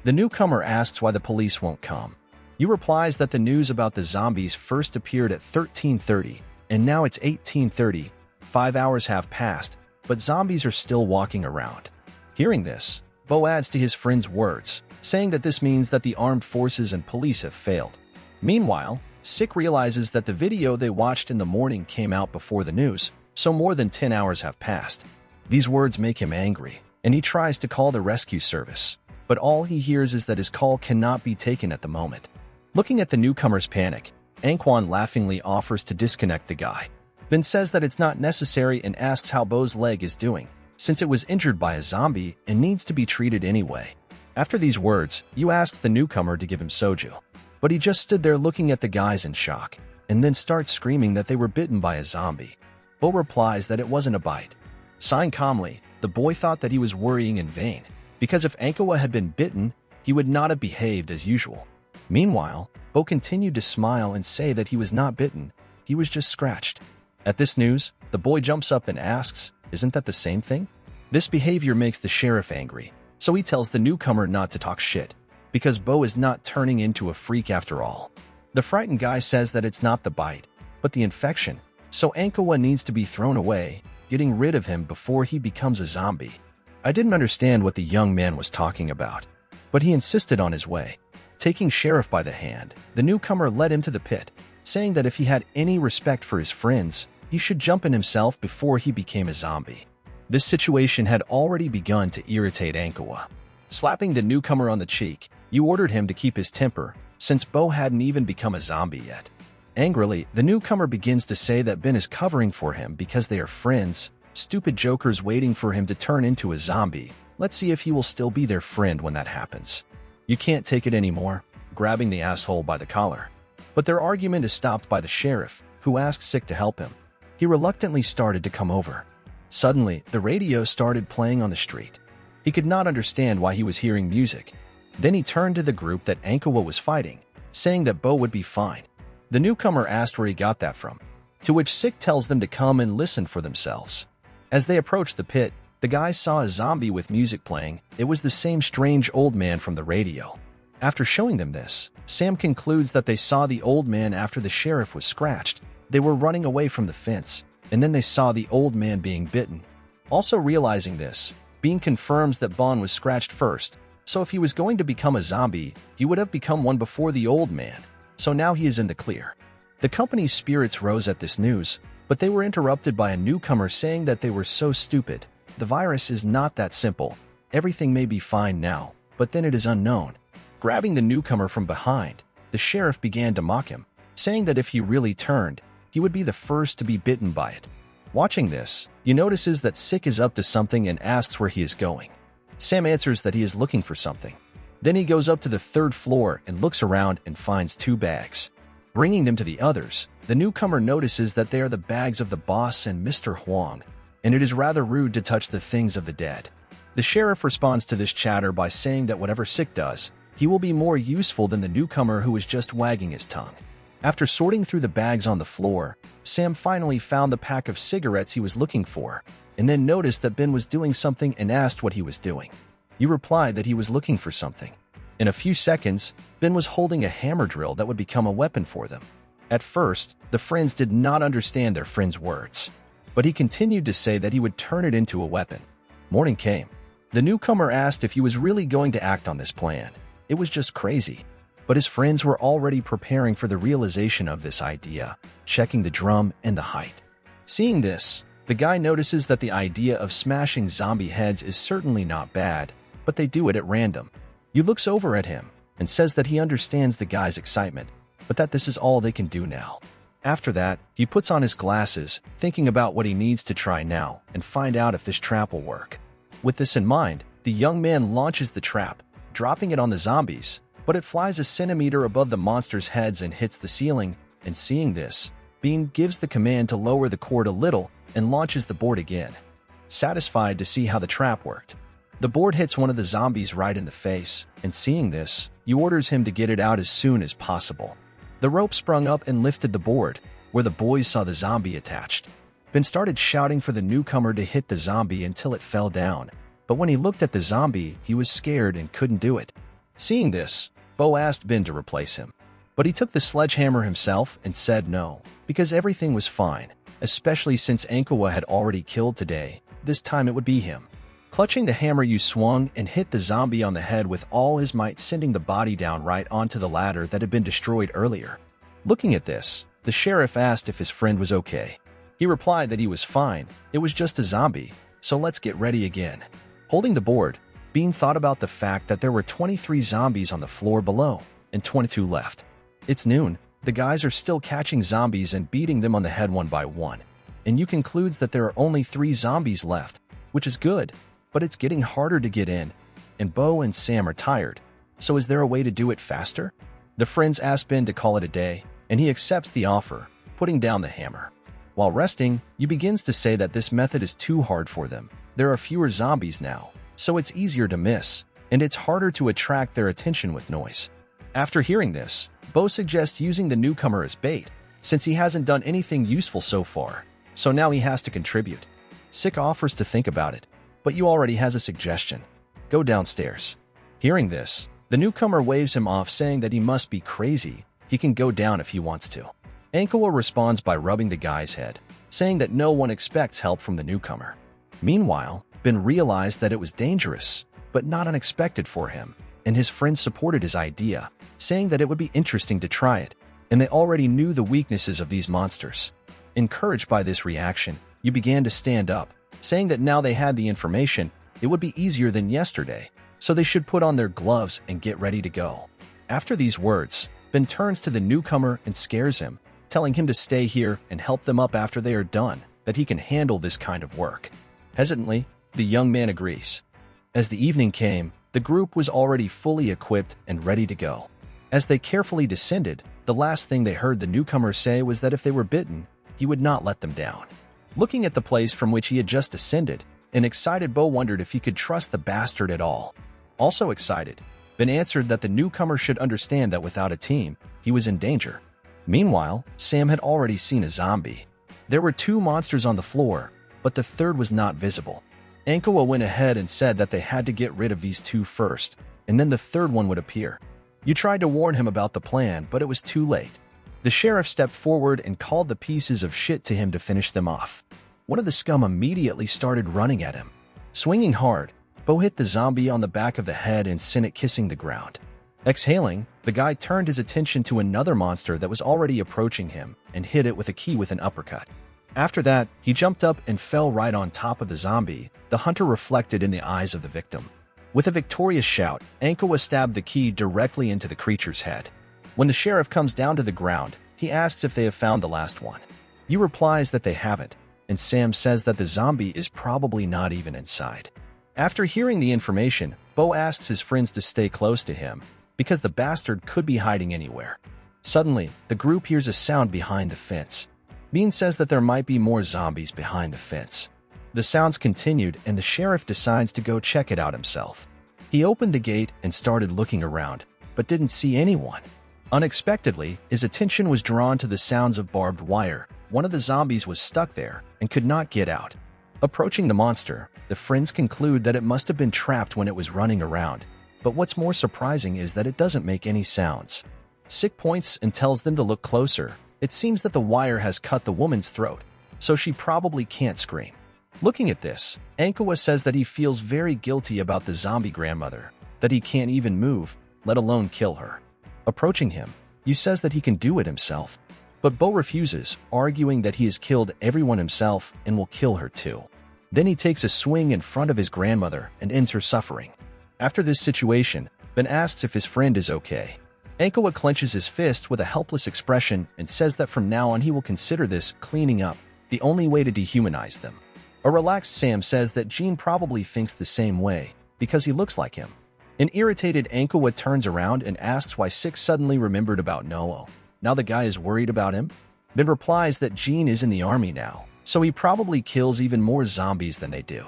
The newcomer asks why the police won't come. He replies that the news about the zombies first appeared at 1330, and now it's 1830. 5 hours have passed, but zombies are still walking around. Hearing this, Bo adds to his friend's words, saying that this means that the armed forces and police have failed. Meanwhile, Sik realizes that the video they watched in the morning came out before the news, so more than 10 hours have passed. These words make him angry, and he tries to call the rescue service, but all he hears is that his call cannot be taken at the moment. Looking at the newcomer's panic, Ankwon laughingly offers to disconnect the guy. Ben says that it's not necessary and asks how Bo's leg is doing, since it was injured by a zombie and needs to be treated anyway. After these words, Yu asks the newcomer to give him soju, but he just stood there looking at the guys in shock, and then starts screaming that they were bitten by a zombie. Bo replies that it wasn't a bite. Sighing calmly, the boy thought that he was worrying in vain, because if Ankawa had been bitten, he would not have behaved as usual. Meanwhile, Bo continued to smile and say that he was not bitten, he was just scratched. At this news, the boy jumps up and asks, "Isn't that the same thing?" This behavior makes the sheriff angry, so he tells the newcomer not to talk shit, because Bo is not turning into a freak after all. The frightened guy says that it's not the bite, but the infection, so Ankawa needs to be thrown away, getting rid of him before he becomes a zombie. I didn't understand what the young man was talking about, but he insisted on his way. Taking Sheriff by the hand, the newcomer led him to the pit, saying that if he had any respect for his friends, he should jump in himself before he became a zombie. This situation had already begun to irritate Ankawa. Slapping the newcomer on the cheek, you ordered him to keep his temper, since Bo hadn't even become a zombie yet. Angrily, the newcomer begins to say that Ben is covering for him because they are friends, stupid jokers waiting for him to turn into a zombie. Let's see if he will still be their friend when that happens. You can't take it anymore, grabbing the asshole by the collar. But their argument is stopped by the sheriff, who asks Sik to help him. He reluctantly started to come over. Suddenly, the radio started playing on the street. He could not understand why he was hearing music. Then he turned to the group that Ankawa was fighting, saying that Bo would be fine. The newcomer asked where he got that from, to which Sik tells them to come and listen for themselves. As they approached the pit, the guys saw a zombie with music playing. It was the same strange old man from the radio. After showing them this, Sam concludes that they saw the old man after the sheriff was scratched. They were running away from the fence, and then they saw the old man being bitten. Also realizing this, Bean confirms that Bon was scratched first, so if he was going to become a zombie, he would have become one before the old man, so now he is in the clear. The company's spirits rose at this news, but they were interrupted by a newcomer saying that they were so stupid. The virus is not that simple. Everything may be fine now, but then it is unknown. Grabbing the newcomer from behind, the sheriff began to mock him, saying that if he really turned, he would be the first to be bitten by it. Watching this, you notices that Sik is up to something and asks where he is going. Sam answers that he is looking for something. Then he goes up to the third floor and looks around and finds 2 bags. Bringing them to the others, the newcomer notices that they are the bags of the boss and Mr. Huang, and it is rather rude to touch the things of the dead. The sheriff responds to this chatter by saying that whatever Sik does, he will be more useful than the newcomer who was just wagging his tongue. After sorting through the bags on the floor, Sam finally found the pack of cigarettes he was looking for, and then noticed that Ben was doing something and asked what he was doing. He replied that he was looking for something. In a few seconds, Ben was holding a hammer drill that would become a weapon for them. At first, the friends did not understand their friend's words, but he continued to say that he would turn it into a weapon. Morning came. The newcomer asked if he was really going to act on this plan. It was just crazy. But his friends were already preparing for the realization of this idea, checking the drum and the height. Seeing this, the guy notices that the idea of smashing zombie heads is certainly not bad, but they do it at random. He looks over at him, and says that he understands the guy's excitement, but that this is all they can do now. After that, he puts on his glasses, thinking about what he needs to try now and find out if this trap will work. With this in mind, the young man launches the trap, dropping it on the zombies, but it flies a centimeter above the monsters' heads and hits the ceiling, and seeing this, Bean gives the command to lower the cord a little and launches the board again. Satisfied to see how the trap worked, the board hits one of the zombies right in the face, and seeing this, he orders him to get it out as soon as possible. The rope sprung up and lifted the board, where the boys saw the zombie attached. Ben started shouting for the newcomer to hit the zombie until it fell down, but when he looked at the zombie, he was scared and couldn't do it. Seeing this, Bo asked Ben to replace him, but he took the sledgehammer himself and said no, because everything was fine, especially since Ankawa had already killed today. This time it would be him. Clutching the hammer, you swung and hit the zombie on the head with all his might, sending the body down right onto the ladder that had been destroyed earlier. Looking at this, the sheriff asked if his friend was okay. He replied that he was fine, it was just a zombie, so let's get ready again. Holding the board, Bean thought about the fact that there were 23 zombies on the floor below, and 22 left. It's noon, the guys are still catching zombies and beating them on the head one by one, and you concludes that there are only 3 zombies left, which is good, but it's getting harder to get in, and Bo and Sam are tired, so is there a way to do it faster? The friends ask Ben to call it a day, and he accepts the offer, putting down the hammer. While resting, he begins to say that this method is too hard for them. There are fewer zombies now, so it's easier to miss, and it's harder to attract their attention with noise. After hearing this, Bo suggests using the newcomer as bait, since he hasn't done anything useful so far, so now he has to contribute. Sick offers to think about it, but you already has a suggestion. Go downstairs. Hearing this, the newcomer waves him off, saying that he must be crazy, he can go down if he wants to. Ankawa responds by rubbing the guy's head, saying that no one expects help from the newcomer. Meanwhile, Ben realized that it was dangerous, but not unexpected for him, and his friends supported his idea, saying that it would be interesting to try it, and they already knew the weaknesses of these monsters. Encouraged by this reaction, you began to stand up, saying that now they had the information, it would be easier than yesterday, so they should put on their gloves and get ready to go. After these words, Ben turns to the newcomer and scares him, telling him to stay here and help them up after they are done, that he can handle this kind of work. Hesitantly, the young man agrees. As the evening came, the group was already fully equipped and ready to go. As they carefully descended, the last thing they heard the newcomer say was that if they were bitten, he would not let them down. Looking at the place from which he had just descended, an excited Bo wondered if he could trust the bastard at all. Also excited, Ben answered that the newcomer should understand that without a team, he was in danger. Meanwhile, Sam had already seen a zombie. There were 2 monsters on the floor, but the third was not visible. Ankawa went ahead and said that they had to get rid of these 2 first, and then the third one would appear. You tried to warn him about the plan, but it was too late. The sheriff stepped forward and called the pieces of shit to him to finish them off. One of the scum immediately started running at him. Swinging hard, Bo hit the zombie on the back of the head and sent it kissing the ground. Exhaling, the guy turned his attention to another monster that was already approaching him and hit it with a key with an uppercut. After that, he jumped up and fell right on top of the zombie, the hunter reflected in the eyes of the victim. With a victorious shout, Ankawa stabbed the key directly into the creature's head. When the sheriff comes down to the ground, he asks if they have found the last one. You replies that they haven't, and Sam says that the zombie is probably not even inside. After hearing the information, Bo asks his friends to stay close to him, because the bastard could be hiding anywhere. Suddenly, the group hears a sound behind the fence. Bean says that there might be more zombies behind the fence. The sounds continued, and the sheriff decides to go check it out himself. He opened the gate and started looking around, but didn't see anyone. Unexpectedly, his attention was drawn to the sounds of barbed wire. One of the zombies was stuck there and could not get out. Approaching the monster, the friends conclude that it must have been trapped when it was running around. But what's more surprising is that it doesn't make any sounds. Sick points and tells them to look closer. It seems that the wire has cut the woman's throat, so she probably can't scream. Looking at this, Ankawa says that he feels very guilty about the zombie grandmother, that he can't even move, let alone kill her. Approaching him, Yu says that he can do it himself, but Bo refuses, arguing that he has killed everyone himself and will kill her too. Then he takes a swing in front of his grandmother and ends her suffering. After this situation, then asks if his friend is okay. Ankawa clenches his fist with a helpless expression and says that from now on he will consider this cleaning up the only way to dehumanize them. A relaxed Sam says that Jean probably thinks the same way because he looks like him. An irritated Ankawa turns around and asks why Six suddenly remembered about Noah. Now the guy is worried about him, then replies that Jean is in the army now, so he probably kills even more zombies than they do.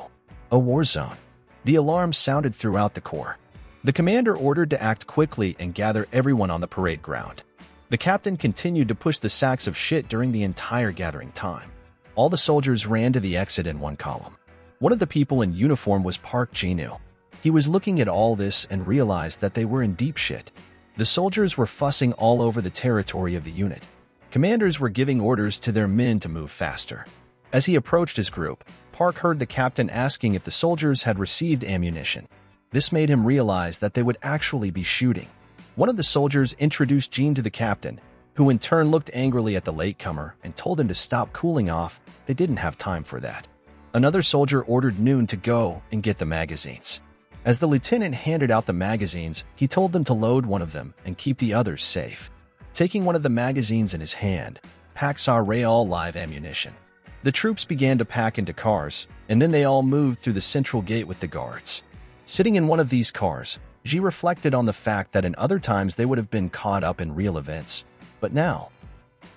A war zone. The alarm sounded throughout the corps. The commander ordered to act quickly and gather everyone on the parade ground. The captain continued to push the sacks of shit during the entire gathering time. All the soldiers ran to the exit in one column. One of the people in uniform was Park Jinu. He was looking at all this and realized that they were in deep shit. The soldiers were fussing all over the territory of the unit. Commanders were giving orders to their men to move faster. As he approached his group, Park heard the captain asking if the soldiers had received ammunition. This made him realize that they would actually be shooting. One of the soldiers introduced Jean to the captain, who in turn looked angrily at the latecomer and told him to stop cooling off. They didn't have time for that. Another soldier ordered Noon to go and get the magazines. As the lieutenant handed out the magazines, he told them to load one of them and keep the others safe. Taking one of the magazines in his hand, Pak saw real live ammunition. The troops began to pack into cars, and then they all moved through the central gate with the guards. Sitting in one of these cars, Ji reflected on the fact that in other times they would have been caught up in real events. But now,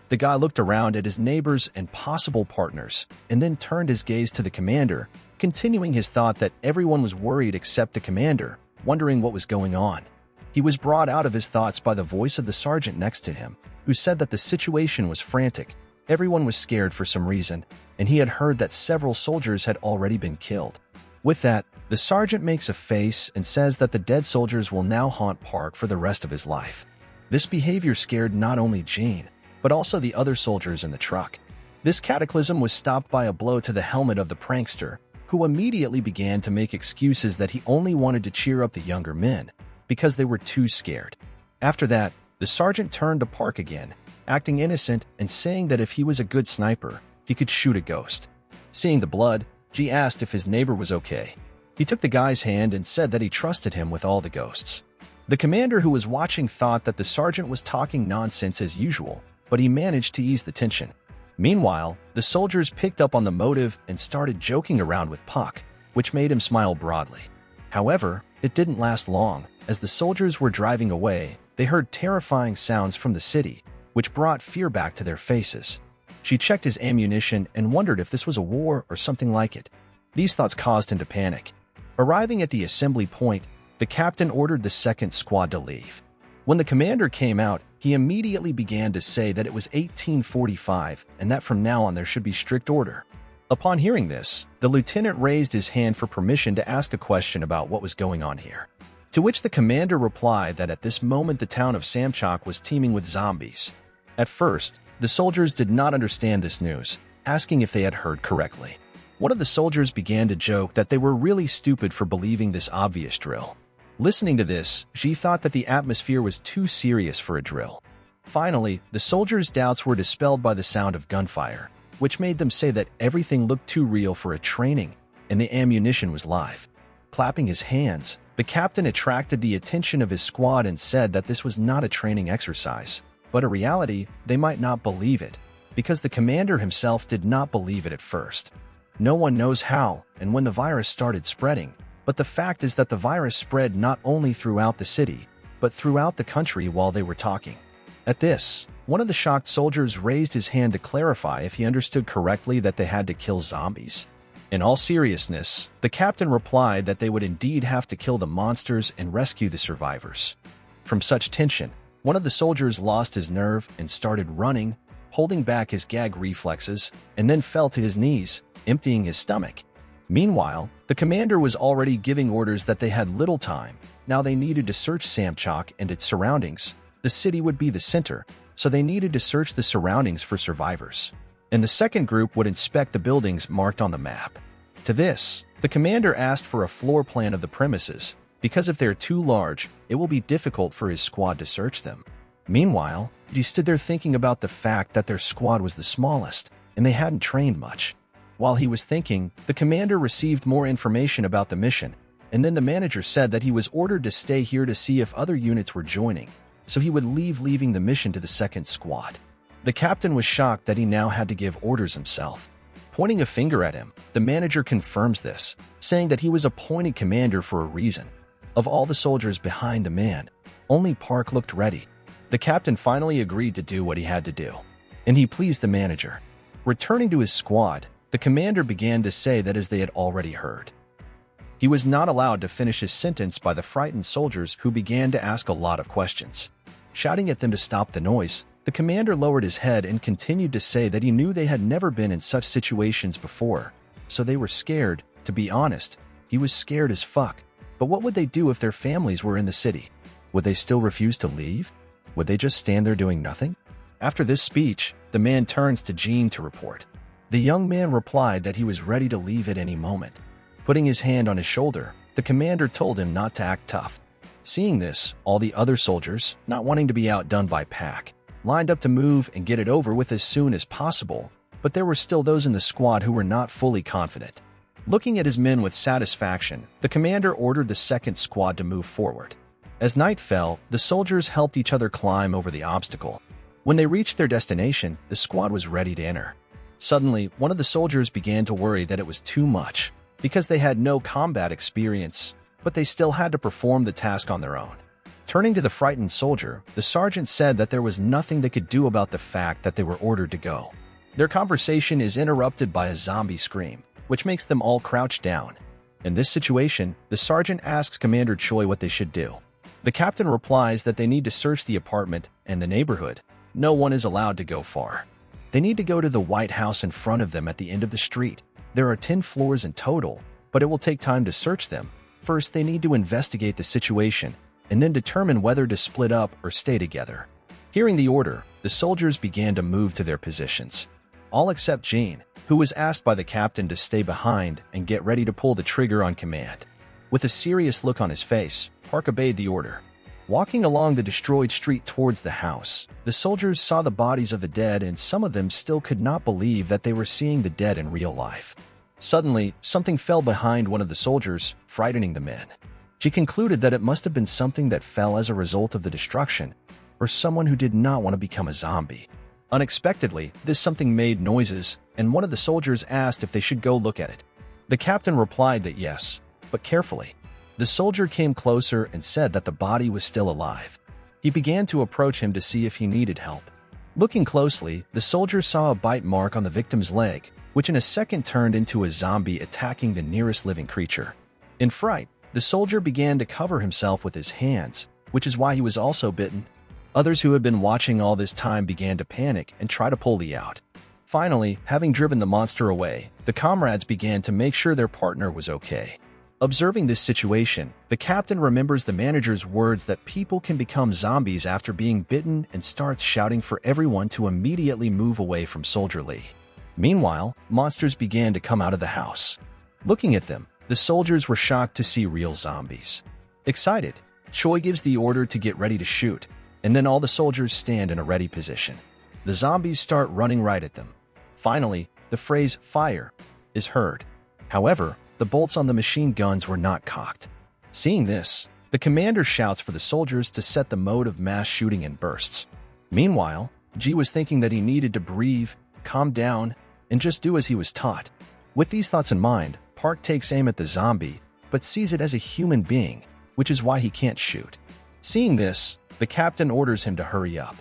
the guy looked around at his neighbors and possible partners, and then turned his gaze to the commander, continuing his thought that everyone was worried except the commander, wondering what was going on. He was brought out of his thoughts by the voice of the sergeant next to him, who said that the situation was frantic. Everyone was scared for some reason, and he had heard that several soldiers had already been killed. With that, the sergeant makes a face and says that the dead soldiers will now haunt Park for the rest of his life. This behavior scared not only Jean, but also the other soldiers in the truck. This cataclysm was stopped by a blow to the helmet of the prankster, who immediately began to make excuses that he only wanted to cheer up the younger men, because they were too scared. After that, the sergeant turned to Park again, acting innocent and saying that if he was a good sniper, he could shoot a ghost. Seeing the blood, G asked if his neighbor was okay. He took the guy's hand and said that he trusted him with all the ghosts. The commander who was watching thought that the sergeant was talking nonsense as usual, but he managed to ease the tension. Meanwhile, the soldiers picked up on the motive and started joking around with Puck, which made him smile broadly. However, it didn't last long. As the soldiers were driving away, they heard terrifying sounds from the city, which brought fear back to their faces. She checked his ammunition and wondered if this was a war or something like it. These thoughts caused him to panic. Arriving at the assembly point, the captain ordered the second squad to leave. When the commander came out, he immediately began to say that it was 1845 and that from now on there should be strict order. Upon hearing this, the lieutenant raised his hand for permission to ask a question about what was going on here. To which the commander replied that at this moment the town of Samchok was teeming with zombies. At first, the soldiers did not understand this news, asking if they had heard correctly. One of the soldiers began to joke that they were really stupid for believing this obvious drill. Listening to this, Ji thought that the atmosphere was too serious for a drill. Finally, the soldiers' doubts were dispelled by the sound of gunfire, which made them say that everything looked too real for a training, and the ammunition was live. Clapping his hands, the captain attracted the attention of his squad and said that this was not a training exercise, but a reality. They might not believe it, because the commander himself did not believe it at first. No one knows how and when the virus started spreading, but the fact is that the virus spread not only throughout the city, but throughout the country while they were talking. At this, one of the shocked soldiers raised his hand to clarify if he understood correctly that they had to kill zombies. In all seriousness, the captain replied that they would indeed have to kill the monsters and rescue the survivors. From such tension, one of the soldiers lost his nerve and started running, holding back his gag reflexes, and then fell to his knees, emptying his stomach. Meanwhile, the commander was already giving orders that they had little time. Now they needed to search Samchok and its surroundings. The city would be the center, so they needed to search the surroundings for survivors. And the second group would inspect the buildings marked on the map. To this, the commander asked for a floor plan of the premises, because if they're too large, it will be difficult for his squad to search them. Meanwhile, he stood there thinking about the fact that their squad was the smallest, and they hadn't trained much. While he was thinking, the commander received more information about the mission, and then the manager said that he was ordered to stay here to see if other units were joining, so he would leaving the mission to the second squad. The captain was shocked that he now had to give orders himself. Pointing a finger at him, the manager confirms this, saying that he was appointed commander for a reason. Of all the soldiers behind the man, only Park looked ready. The captain finally agreed to do what he had to do, and he pleased the manager. Returning to his squad, the commander began to say that as they had already heard. He was not allowed to finish his sentence by the frightened soldiers who began to ask a lot of questions. Shouting at them to stop the noise, the commander lowered his head and continued to say that he knew they had never been in such situations before, so they were scared. To be honest, he was scared as fuck. But what would they do if their families were in the city? Would they still refuse to leave? Would they just stand there doing nothing? After this speech, the man turns to Jean to report. The young man replied that he was ready to leave at any moment. Putting his hand on his shoulder, the commander told him not to act tough. Seeing this, all the other soldiers, not wanting to be outdone by Pack, lined up to move and get it over with as soon as possible, but there were still those in the squad who were not fully confident. Looking at his men with satisfaction, the commander ordered the second squad to move forward. As night fell, the soldiers helped each other climb over the obstacle. When they reached their destination, the squad was ready to enter. Suddenly, one of the soldiers began to worry that it was too much, because they had no combat experience, but they still had to perform the task on their own. Turning to the frightened soldier, the sergeant said that there was nothing they could do about the fact that they were ordered to go. Their conversation is interrupted by a zombie scream, which makes them all crouch down. In this situation, the sergeant asks Commander Choi what they should do. The captain replies that they need to search the apartment and the neighborhood. No one is allowed to go far. They need to go to the White House in front of them at the end of the street. There are 10 floors in total, but it will take time to search them. First, they need to investigate the situation and then determine whether to split up or stay together. Hearing the order, the soldiers began to move to their positions. All except Jean, who was asked by the captain to stay behind and get ready to pull the trigger on command. With a serious look on his face, Park obeyed the order. Walking along the destroyed street towards the house, the soldiers saw the bodies of the dead, and some of them still could not believe that they were seeing the dead in real life. Suddenly, something fell behind one of the soldiers, frightening the men. She concluded that it must have been something that fell as a result of the destruction, or someone who did not want to become a zombie. Unexpectedly, this something made noises, and one of the soldiers asked if they should go look at it. The captain replied that yes, but carefully. The soldier came closer and said that the body was still alive. He began to approach him to see if he needed help. Looking closely, the soldier saw a bite mark on the victim's leg, which in a second turned into a zombie attacking the nearest living creature. In fright, the soldier began to cover himself with his hands, which is why he was also bitten. Others who had been watching all this time began to panic and try to pull Lee out. Finally, having driven the monster away, the comrades began to make sure their partner was okay. Observing this situation, the captain remembers the manager's words that people can become zombies after being bitten and starts shouting for everyone to immediately move away from Soldier Lee. Meanwhile, monsters began to come out of the house. Looking at them, the soldiers were shocked to see real zombies. Excited, Choi gives the order to get ready to shoot, and then all the soldiers stand in a ready position. The zombies start running right at them. Finally, the phrase "fire" is heard. However, the bolts on the machine guns were not cocked. Seeing this, the commander shouts for the soldiers to set the mode of mass shooting in bursts. Meanwhile, Ji was thinking that he needed to breathe, calm down, and just do as he was taught. With these thoughts in mind, Park takes aim at the zombie, but sees it as a human being, which is why he can't shoot. Seeing this, the captain orders him to hurry up.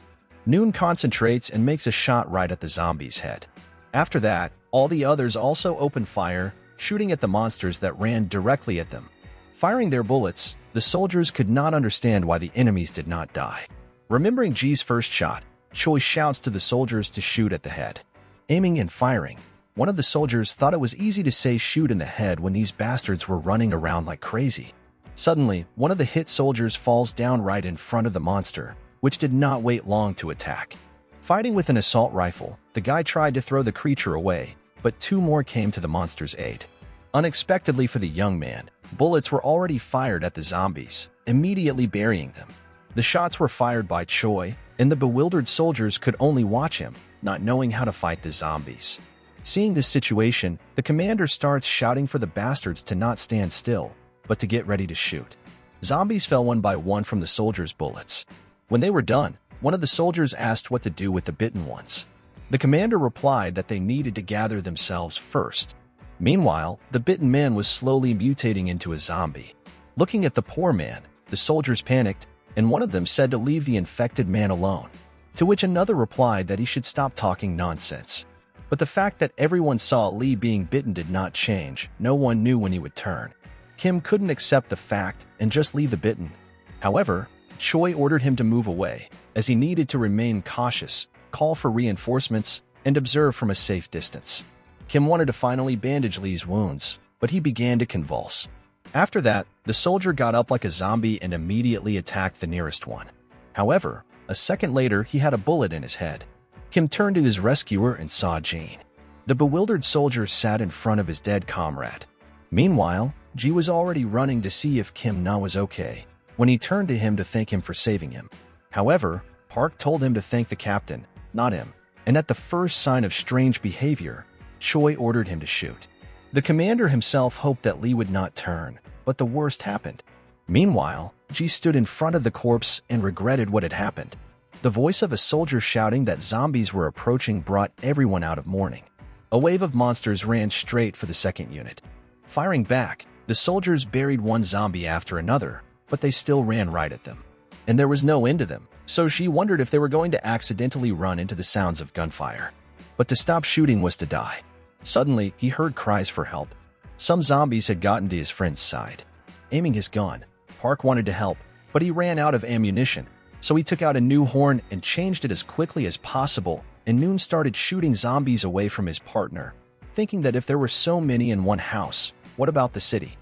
Noon concentrates and makes a shot right at the zombie's head. After that, all the others also open fire, shooting at the monsters that ran directly at them. Firing their bullets, the soldiers could not understand why the enemies did not die. Remembering Ji's first shot, Choi shouts to the soldiers to shoot at the head. Aiming and firing, one of the soldiers thought it was easy to say shoot in the head when these bastards were running around like crazy. Suddenly, one of the hit soldiers falls down right in front of the monster, which did not wait long to attack. Fighting with an assault rifle, the guy tried to throw the creature away, but two more came to the monster's aid. Unexpectedly for the young man, bullets were already fired at the zombies, immediately burying them. The shots were fired by Choi, and the bewildered soldiers could only watch him, not knowing how to fight the zombies. Seeing this situation, the commander starts shouting for the bastards to not stand still, but to get ready to shoot. Zombies fell one by one from the soldiers' bullets. When they were done, one of the soldiers asked what to do with the bitten ones. The commander replied that they needed to gather themselves first. Meanwhile, the bitten man was slowly mutating into a zombie. Looking at the poor man, the soldiers panicked, and one of them said to leave the infected man alone, to which another replied that he should stop talking nonsense. But the fact that everyone saw Lee being bitten did not change. No one knew when he would turn. Kim couldn't accept the fact and just leave the bitten. However, Choi ordered him to move away, as he needed to remain cautious, call for reinforcements, and observe from a safe distance. Kim wanted to finally bandage Lee's wounds, but he began to convulse. After that, the soldier got up like a zombie and immediately attacked the nearest one. However, a second later, he had a bullet in his head. Kim turned to his rescuer and saw Jean. The bewildered soldier sat in front of his dead comrade. Meanwhile, Ji was already running to see if Kim Na was okay, when he turned to him to thank him for saving him. However, Park told him to thank the captain, not him, and at the first sign of strange behavior, Choi ordered him to shoot. The commander himself hoped that Lee would not turn, but the worst happened. Meanwhile, Ji stood in front of the corpse and regretted what had happened. The voice of a soldier shouting that zombies were approaching brought everyone out of mourning. A wave of monsters ran straight for the second unit. Firing back, the soldiers buried one zombie after another, but they still ran right at them. And there was no end to them, so she wondered if they were going to accidentally run into the sounds of gunfire. But to stop shooting was to die. Suddenly, he heard cries for help. Some zombies had gotten to his friend's side. Aiming his gun, Park wanted to help, but he ran out of ammunition, so he took out a new horn and changed it as quickly as possible, and Noon started shooting zombies away from his partner, thinking that if there were so many in one house, what about the city?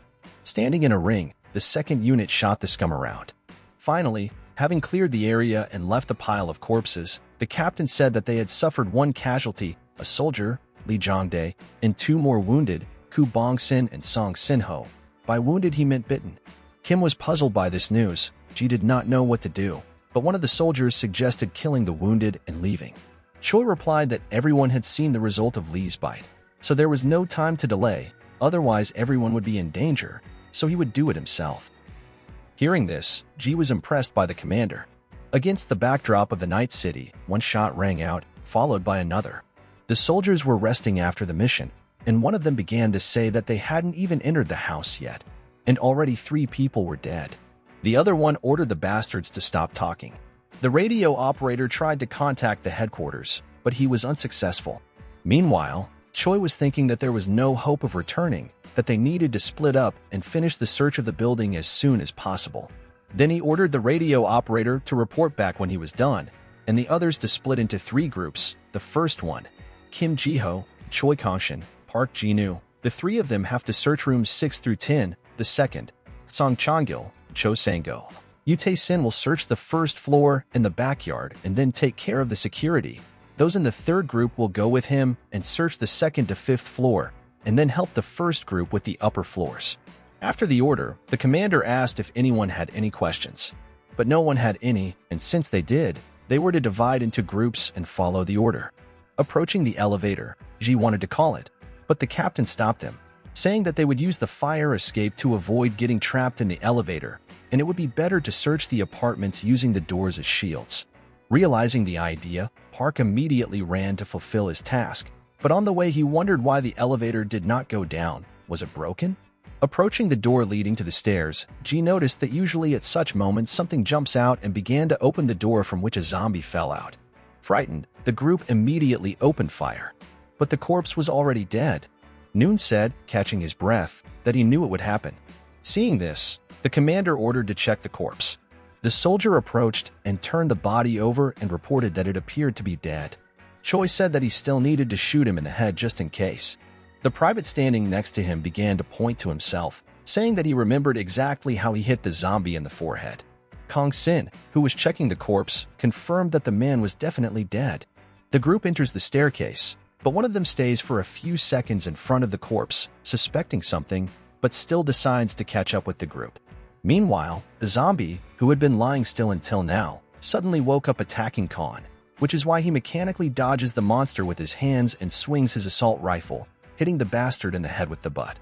Standing in a ring, the second unit shot the scum around. Finally, having cleared the area and left a pile of corpses, the captain said that they had suffered one casualty, a soldier, Lee Jongdae, and two more wounded, Ku Bong-sin and Song Sin-ho. By wounded he meant bitten. Kim was puzzled by this news. She did not know what to do, but one of the soldiers suggested killing the wounded and leaving. Choi replied that everyone had seen the result of Lee's bite, so there was no time to delay, otherwise everyone would be in danger, so he would do it himself. Hearing this, Ji was impressed by the commander. Against the backdrop of the night city, one shot rang out, followed by another. The soldiers were resting after the mission, and one of them began to say that they hadn't even entered the house yet, and already 3 people were dead. The other one ordered the bastards to stop talking. The radio operator tried to contact the headquarters, but he was unsuccessful. Meanwhile, Choi was thinking that there was no hope of returning, that they needed to split up and finish the search of the building as soon as possible. Then he ordered the radio operator to report back when he was done, and the others to split into 3 groups. The first one, Kim Ji-ho, Choi Kong-shin, Park Ji-nu. The 3 of them have to search rooms 6 through 10. The second, Song Chang-gil, Cho Sang-go. Yu Tae-sin will search the first floor and the backyard and then take care of the security. Those in the third group will go with him and search the second to 5th floor, and then help the first group with the upper floors. After the order, the commander asked if anyone had any questions. But no one had any, and since they did, they were to divide into groups and follow the order. Approaching the elevator, Ji wanted to call it, but the captain stopped him, saying that they would use the fire escape to avoid getting trapped in the elevator, and it would be better to search the apartments using the doors as shields. Realizing the idea, Park immediately ran to fulfill his task, but on the way he wondered why the elevator did not go down. Was it broken? Approaching the door leading to the stairs, Ji noticed that usually at such moments something jumps out and began to open the door from which a zombie fell out. Frightened, the group immediately opened fire, but the corpse was already dead. Noon said, catching his breath, that he knew it would happen. Seeing this, the commander ordered to check the corpse. The soldier approached and turned the body over and reported that it appeared to be dead. Choi said that he still needed to shoot him in the head just in case. The private standing next to him began to point to himself, saying that he remembered exactly how he hit the zombie in the forehead. Kong-sin, who was checking the corpse, confirmed that the man was definitely dead. The group enters the staircase, but one of them stays for a few seconds in front of the corpse, suspecting something, but still decides to catch up with the group. Meanwhile, the zombie, who had been lying still until now, suddenly woke up attacking Khan, which is why he mechanically dodges the monster with his hands and swings his assault rifle, hitting the bastard in the head with the butt.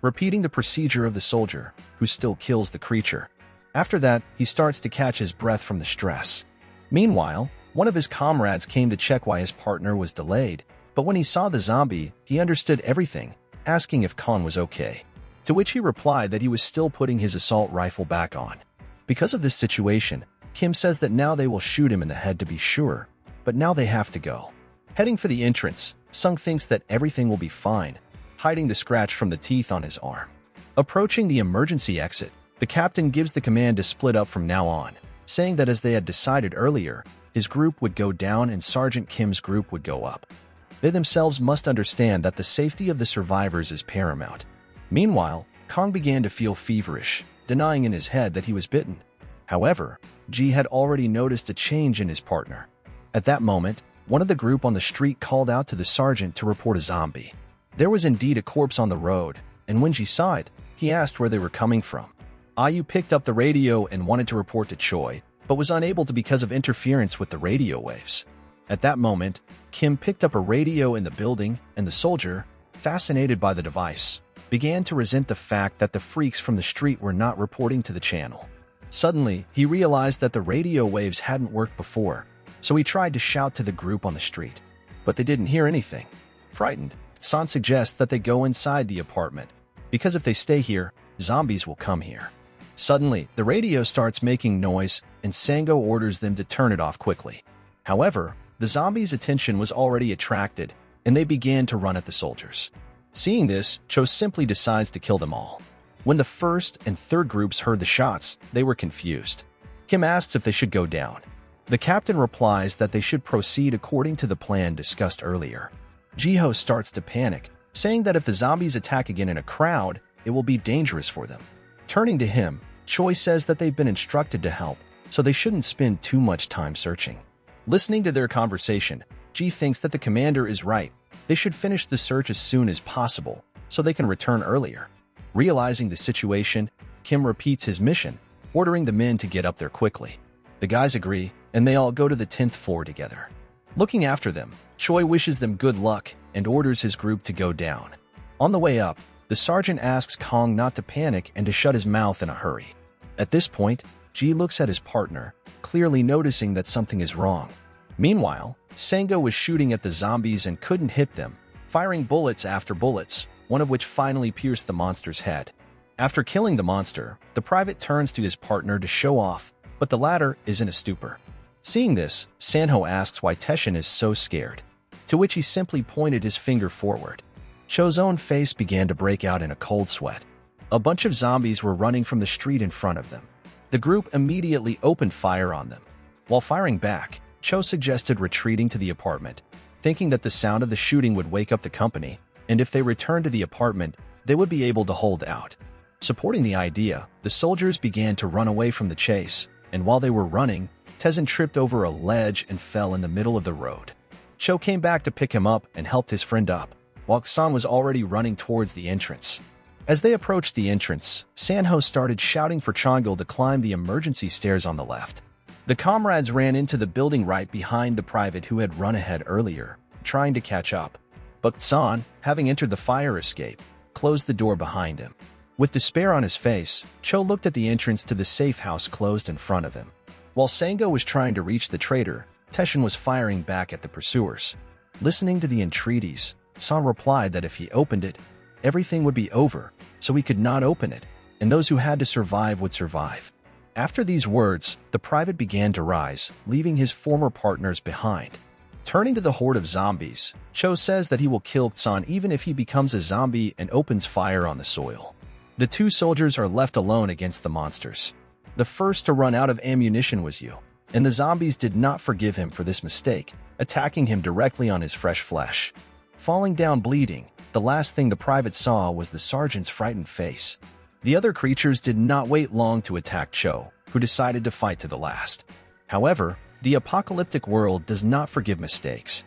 repeating the procedure of the soldier, who still kills the creature. After that, he starts to catch his breath from the stress. Meanwhile, one of his comrades came to check why his partner was delayed, but when he saw the zombie, he understood everything, asking if Khan was okay. To which he replied that he was still putting his assault rifle back on. Because of this situation, Kim says that now they will shoot him in the head to be sure, but now they have to go. Heading for the entrance, Sung thinks that everything will be fine, hiding the scratch from the teeth on his arm. Approaching the emergency exit, the captain gives the command to split up from now on, saying that as they had decided earlier, his group would go down and Sergeant Kim's group would go up. They themselves must understand that the safety of the survivors is paramount. Meanwhile, Kong began to feel feverish, denying in his head that he was bitten. However, Ji had already noticed a change in his partner. At that moment, one of the group on the street called out to the sergeant to report a zombie. There was indeed a corpse on the road, and when Ji saw it, he asked where they were coming from. Ayu picked up the radio and wanted to report to Choi, but was unable to because of interference with the radio waves. At that moment, Kim picked up a radio in the building, and the soldier, fascinated by the device, began to resent the fact that the freaks from the street were not reporting to the channel. Suddenly, he realized that the radio waves hadn't worked before, so he tried to shout to the group on the street. But they didn't hear anything. Frightened, San suggests that they go inside the apartment, because if they stay here, zombies will come here. Suddenly, the radio starts making noise, and Sango orders them to turn it off quickly. However, the zombies' attention was already attracted, and they began to run at the soldiers. Seeing this, Cho simply decides to kill them all. When the first and third groups heard the shots, they were confused. Kim asks if they should go down. The captain replies that they should proceed according to the plan discussed earlier. Jiho starts to panic, saying that if the zombies attack again in a crowd, it will be dangerous for them. Turning to him, Choi says that they've been instructed to help, so they shouldn't spend too much time searching. Listening to their conversation, Ji thinks that the commander is right. They should finish the search as soon as possible, so they can return earlier. Realizing the situation, Kim repeats his mission, ordering the men to get up there quickly. The guys agree, and they all go to the 10th floor together. Looking after them, Choi wishes them good luck and orders his group to go down. On the way up, the sergeant asks Kong not to panic and to shut his mouth in a hurry. At this point, Ji looks at his partner, clearly noticing that something is wrong. Meanwhile, Sango was shooting at the zombies and couldn't hit them, firing bullets after bullets, one of which finally pierced the monster's head. After killing the monster, the private turns to his partner to show off, but the latter is in a stupor. Seeing this, Sanho asks why Teshin is so scared, to which he simply pointed his finger forward. Cho's own face began to break out in a cold sweat. A bunch of zombies were running from the street in front of them. The group immediately opened fire on them. While firing back, Cho suggested retreating to the apartment, thinking that the sound of the shooting would wake up the company, and if they returned to the apartment, they would be able to hold out. Supporting the idea, the soldiers began to run away from the chase, and while they were running, Tezen tripped over a ledge and fell in the middle of the road. Cho came back to pick him up and helped his friend up, while San was already running towards the entrance. As they approached the entrance, Sanho started shouting for Changil to climb the emergency stairs on the left. The comrades ran into the building right behind the private who had run ahead earlier, trying to catch up. But San, having entered the fire escape, closed the door behind him. With despair on his face, Cho looked at the entrance to the safe house closed in front of him. While Sango was trying to reach the traitor, Teshin was firing back at the pursuers. Listening to the entreaties, San replied that if he opened it, everything would be over, so he could not open it, and those who had to survive would survive. After these words, the private began to rise, leaving his former partners behind. Turning to the horde of zombies, Cho says that he will kill San even if he becomes a zombie and opens fire on the soil. The two soldiers are left alone against the monsters. The first to run out of ammunition was Yu, and the zombies did not forgive him for this mistake, attacking him directly on his fresh flesh. Falling down bleeding, the last thing the private saw was the sergeant's frightened face. The other creatures did not wait long to attack Cho, who decided to fight to the last. However, the apocalyptic world does not forgive mistakes.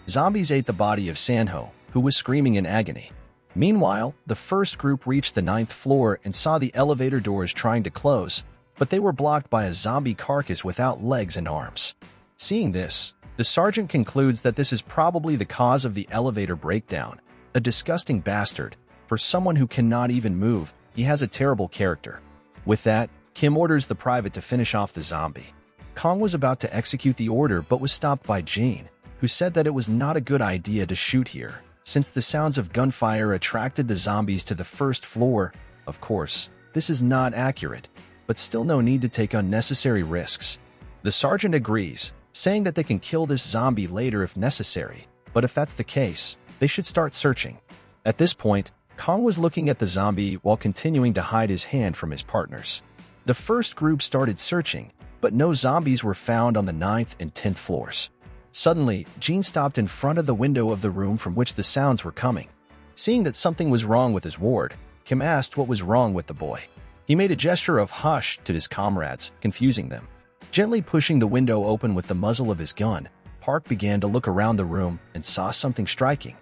Zombies ate the body of Sanho, who was screaming in agony. Meanwhile, the first group reached the 9th floor and saw the elevator doors trying to close, but they were blocked by a zombie carcass without legs and arms. Seeing this, the sergeant concludes that this is probably the cause of the elevator breakdown, a disgusting bastard, For someone who cannot even move, he has a terrible character. With that, Kim orders the private to finish off the zombie. Kong was about to execute the order but was stopped by Jean, who said that it was not a good idea to shoot here, since the sounds of gunfire attracted the zombies to the first floor. Of course, this is not accurate, but still no need to take unnecessary risks. The sergeant agrees, saying that they can kill this zombie later if necessary, but if that's the case, they should start searching. At this point, Kong was looking at the zombie while continuing to hide his hand from his partners. The first group started searching, but no zombies were found on the 9th and 10th floors. Suddenly, Jean stopped in front of the window of the room from which the sounds were coming. Seeing that something was wrong with his ward, Kim asked what was wrong with the boy. He made a gesture of hush to his comrades, confusing them. Gently pushing the window open with the muzzle of his gun, Park began to look around the room and saw something striking.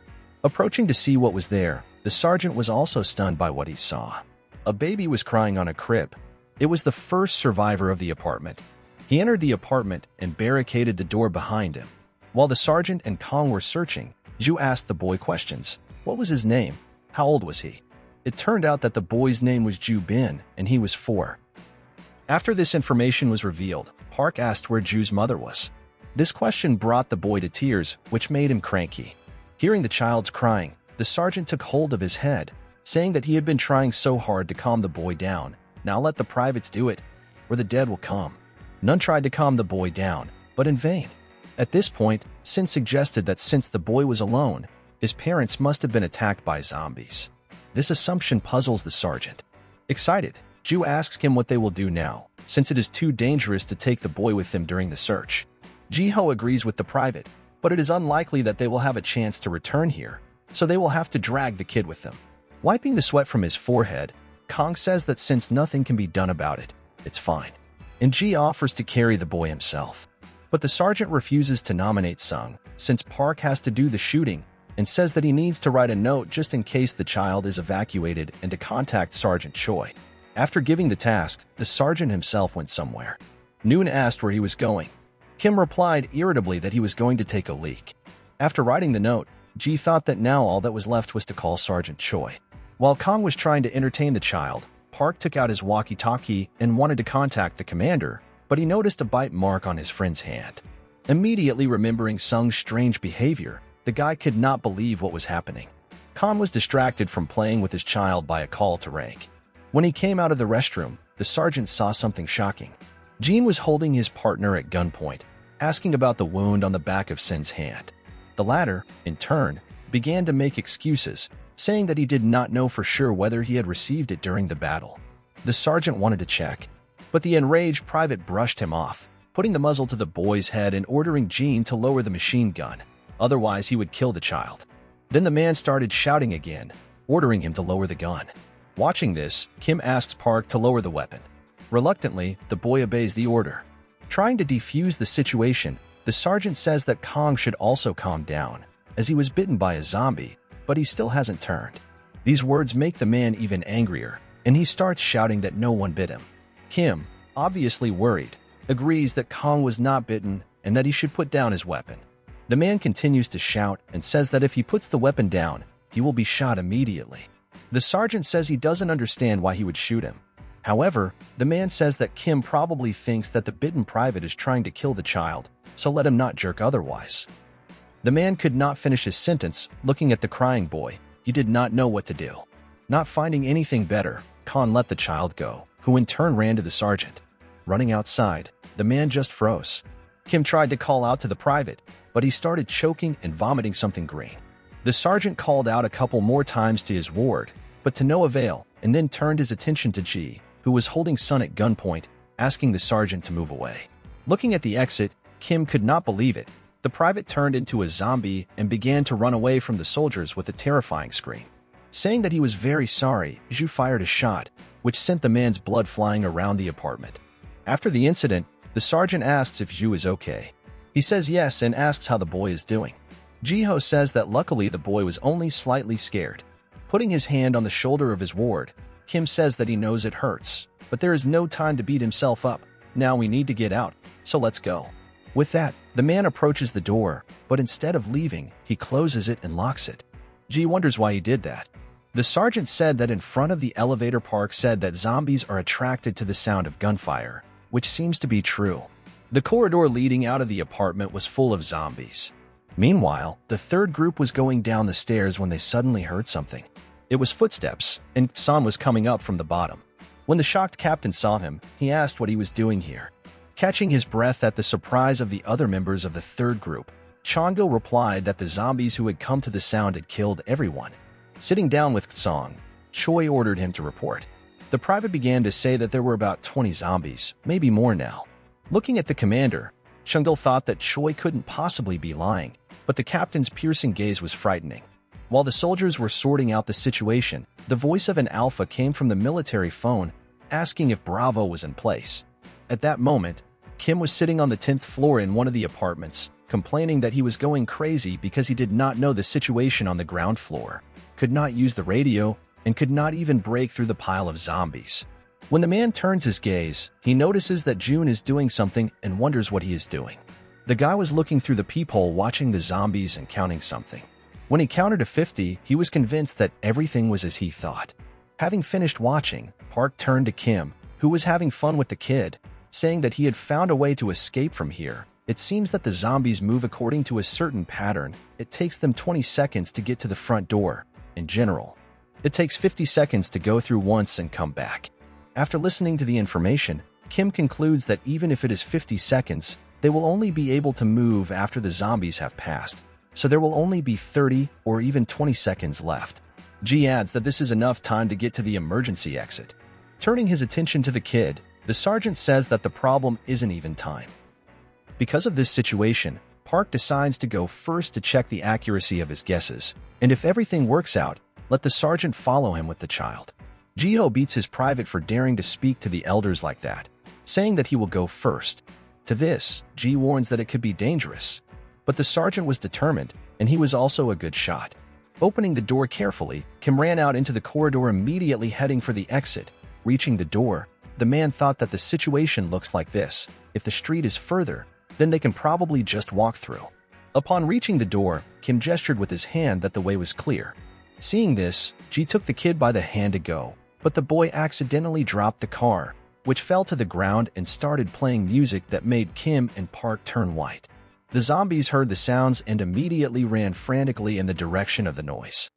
Approaching to see what was there, the sergeant was also stunned by what he saw. A baby was crying on a crib. It was the first survivor of the apartment. He entered the apartment and barricaded the door behind him. While the sergeant and Kong were searching, Zhu asked the boy questions. What was his name? How old was he? It turned out that the boy's name was Ju Bin, and he was 4. After this information was revealed, Park asked where Ju's mother was. This question brought the boy to tears, which made him cranky. Hearing the child's crying, the sergeant took hold of his head, saying that he had been trying so hard to calm the boy down. Now let the privates do it, or the dead will come. None tried to calm the boy down, but in vain. At this point, Sin suggested that since the boy was alone, his parents must have been attacked by zombies. This assumption puzzles the sergeant. Excited, Ju asks him what they will do now, since it is too dangerous to take the boy with them during the search. Ji-ho agrees with the private, but it is unlikely that they will have a chance to return here, so they will have to drag the kid with them. Wiping the sweat from his forehead, Kong says that since nothing can be done about it, it's fine. And Ji offers to carry the boy himself. But the sergeant refuses to nominate Sung, since Park has to do the shooting, and says that he needs to write a note just in case the child is evacuated and to contact Sergeant Choi. After giving the task, the sergeant himself went somewhere. Noon asked where he was going. Kim replied irritably that he was going to take a leak. After writing the note, Ji thought that now all that was left was to call Sergeant Choi. While Kong was trying to entertain the child, Park took out his walkie-talkie and wanted to contact the commander, but he noticed a bite mark on his friend's hand. Immediately remembering Sung's strange behavior, the guy could not believe what was happening. Kong was distracted from playing with his child by a call to rank. When he came out of the restroom, the sergeant saw something shocking. Jean was holding his partner at gunpoint, asking about the wound on the back of Sin's hand. The latter, in turn, began to make excuses, saying that he did not know for sure whether he had received it during the battle. The sergeant wanted to check, but the enraged private brushed him off, putting the muzzle to the boy's head and ordering Jean to lower the machine gun, otherwise he would kill the child. Then the man started shouting again, ordering him to lower the gun. Watching this, Kim asks Park to lower the weapon. Reluctantly, the boy obeys the order. Trying to defuse the situation, the sergeant says that Kong should also calm down, as he was bitten by a zombie, but he still hasn't turned. These words make the man even angrier, and he starts shouting that no one bit him. Kim, obviously worried, agrees that Kong was not bitten and that he should put down his weapon. The man continues to shout and says that if he puts the weapon down, he will be shot immediately. The sergeant says he doesn't understand why he would shoot him. However, the man says that Kim probably thinks that the bitten private is trying to kill the child, so let him not jerk otherwise. The man could not finish his sentence, looking at the crying boy. He did not know what to do. Not finding anything better, Khan let the child go, who in turn ran to the sergeant. Running outside, the man just froze. Kim tried to call out to the private, but he started choking and vomiting something green. The sergeant called out a couple more times to his ward, but to no avail, and then turned his attention to Ji, who was holding Sun at gunpoint, asking the sergeant to move away. Looking at the exit, Kim could not believe it. The private turned into a zombie and began to run away from the soldiers with a terrifying scream. Saying that he was very sorry, Zhu fired a shot, which sent the man's blood flying around the apartment. After the incident, the sergeant asks if Zhu is okay. He says yes and asks how the boy is doing. Ji-ho says that luckily the boy was only slightly scared. Putting his hand on the shoulder of his ward, Kim says that he knows it hurts, but there is no time to beat himself up. Now we need to get out, so let's go. With that, the man approaches the door, but instead of leaving, he closes it and locks it. Ji wonders why he did that. The sergeant said that in front of the elevator. Park said that zombies are attracted to the sound of gunfire, which seems to be true. The corridor leading out of the apartment was full of zombies. Meanwhile, the third group was going down the stairs when they suddenly heard something. It was footsteps, and San was coming up from the bottom. When the shocked captain saw him, he asked what he was doing here. Catching his breath at the surprise of the other members of the third group, Chongo replied that the zombies who had come to the sound had killed everyone. Sitting down with Song, Choi ordered him to report. The private began to say that there were about 20 zombies, maybe more now. Looking at the commander, Chungil thought that Choi couldn't possibly be lying, but the captain's piercing gaze was frightening. While the soldiers were sorting out the situation, the voice of an alpha came from the military phone, asking if Bravo was in place. At that moment, Kim was sitting on the 10th floor in one of the apartments, complaining that he was going crazy because he did not know the situation on the ground floor, could not use the radio, and could not even break through the pile of zombies. When the man turns his gaze, he notices that June is doing something and wonders what he is doing. The guy was looking through the peephole watching the zombies and counting something. When he counted to 50, he was convinced that everything was as he thought. Having finished watching, Park turned to Kim, who was having fun with the kid, saying that he had found a way to escape from here. It seems that the zombies move according to a certain pattern. It takes them 20 seconds to get to the front door. In general, it takes 50 seconds to go through once and come back. After listening to the information, Kim concludes that even if it is 50 seconds, they will only be able to move after the zombies have passed. So there will only be 30 or even 20 seconds left. G adds that this is enough time to get to the emergency exit. Turning his attention to the kid, the sergeant says that the problem isn't even time. Because of this situation, Park decides to go first to check the accuracy of his guesses, and if everything works out, let the sergeant follow him with the child. Jiho beats his private for daring to speak to the elders like that, saying that he will go first. To this, G warns that it could be dangerous. But the sergeant was determined, and he was also a good shot. Opening the door carefully, Kim ran out into the corridor, immediately heading for the exit. Reaching the door, the man thought that the situation looks like this. If the street is further, then they can probably just walk through. Upon reaching the door, Kim gestured with his hand that the way was clear. Seeing this, G took the kid by the hand to go, but the boy accidentally dropped the car, which fell to the ground and started playing music that made Kim and Park turn white. The zombies heard the sounds and immediately ran frantically in the direction of the noise.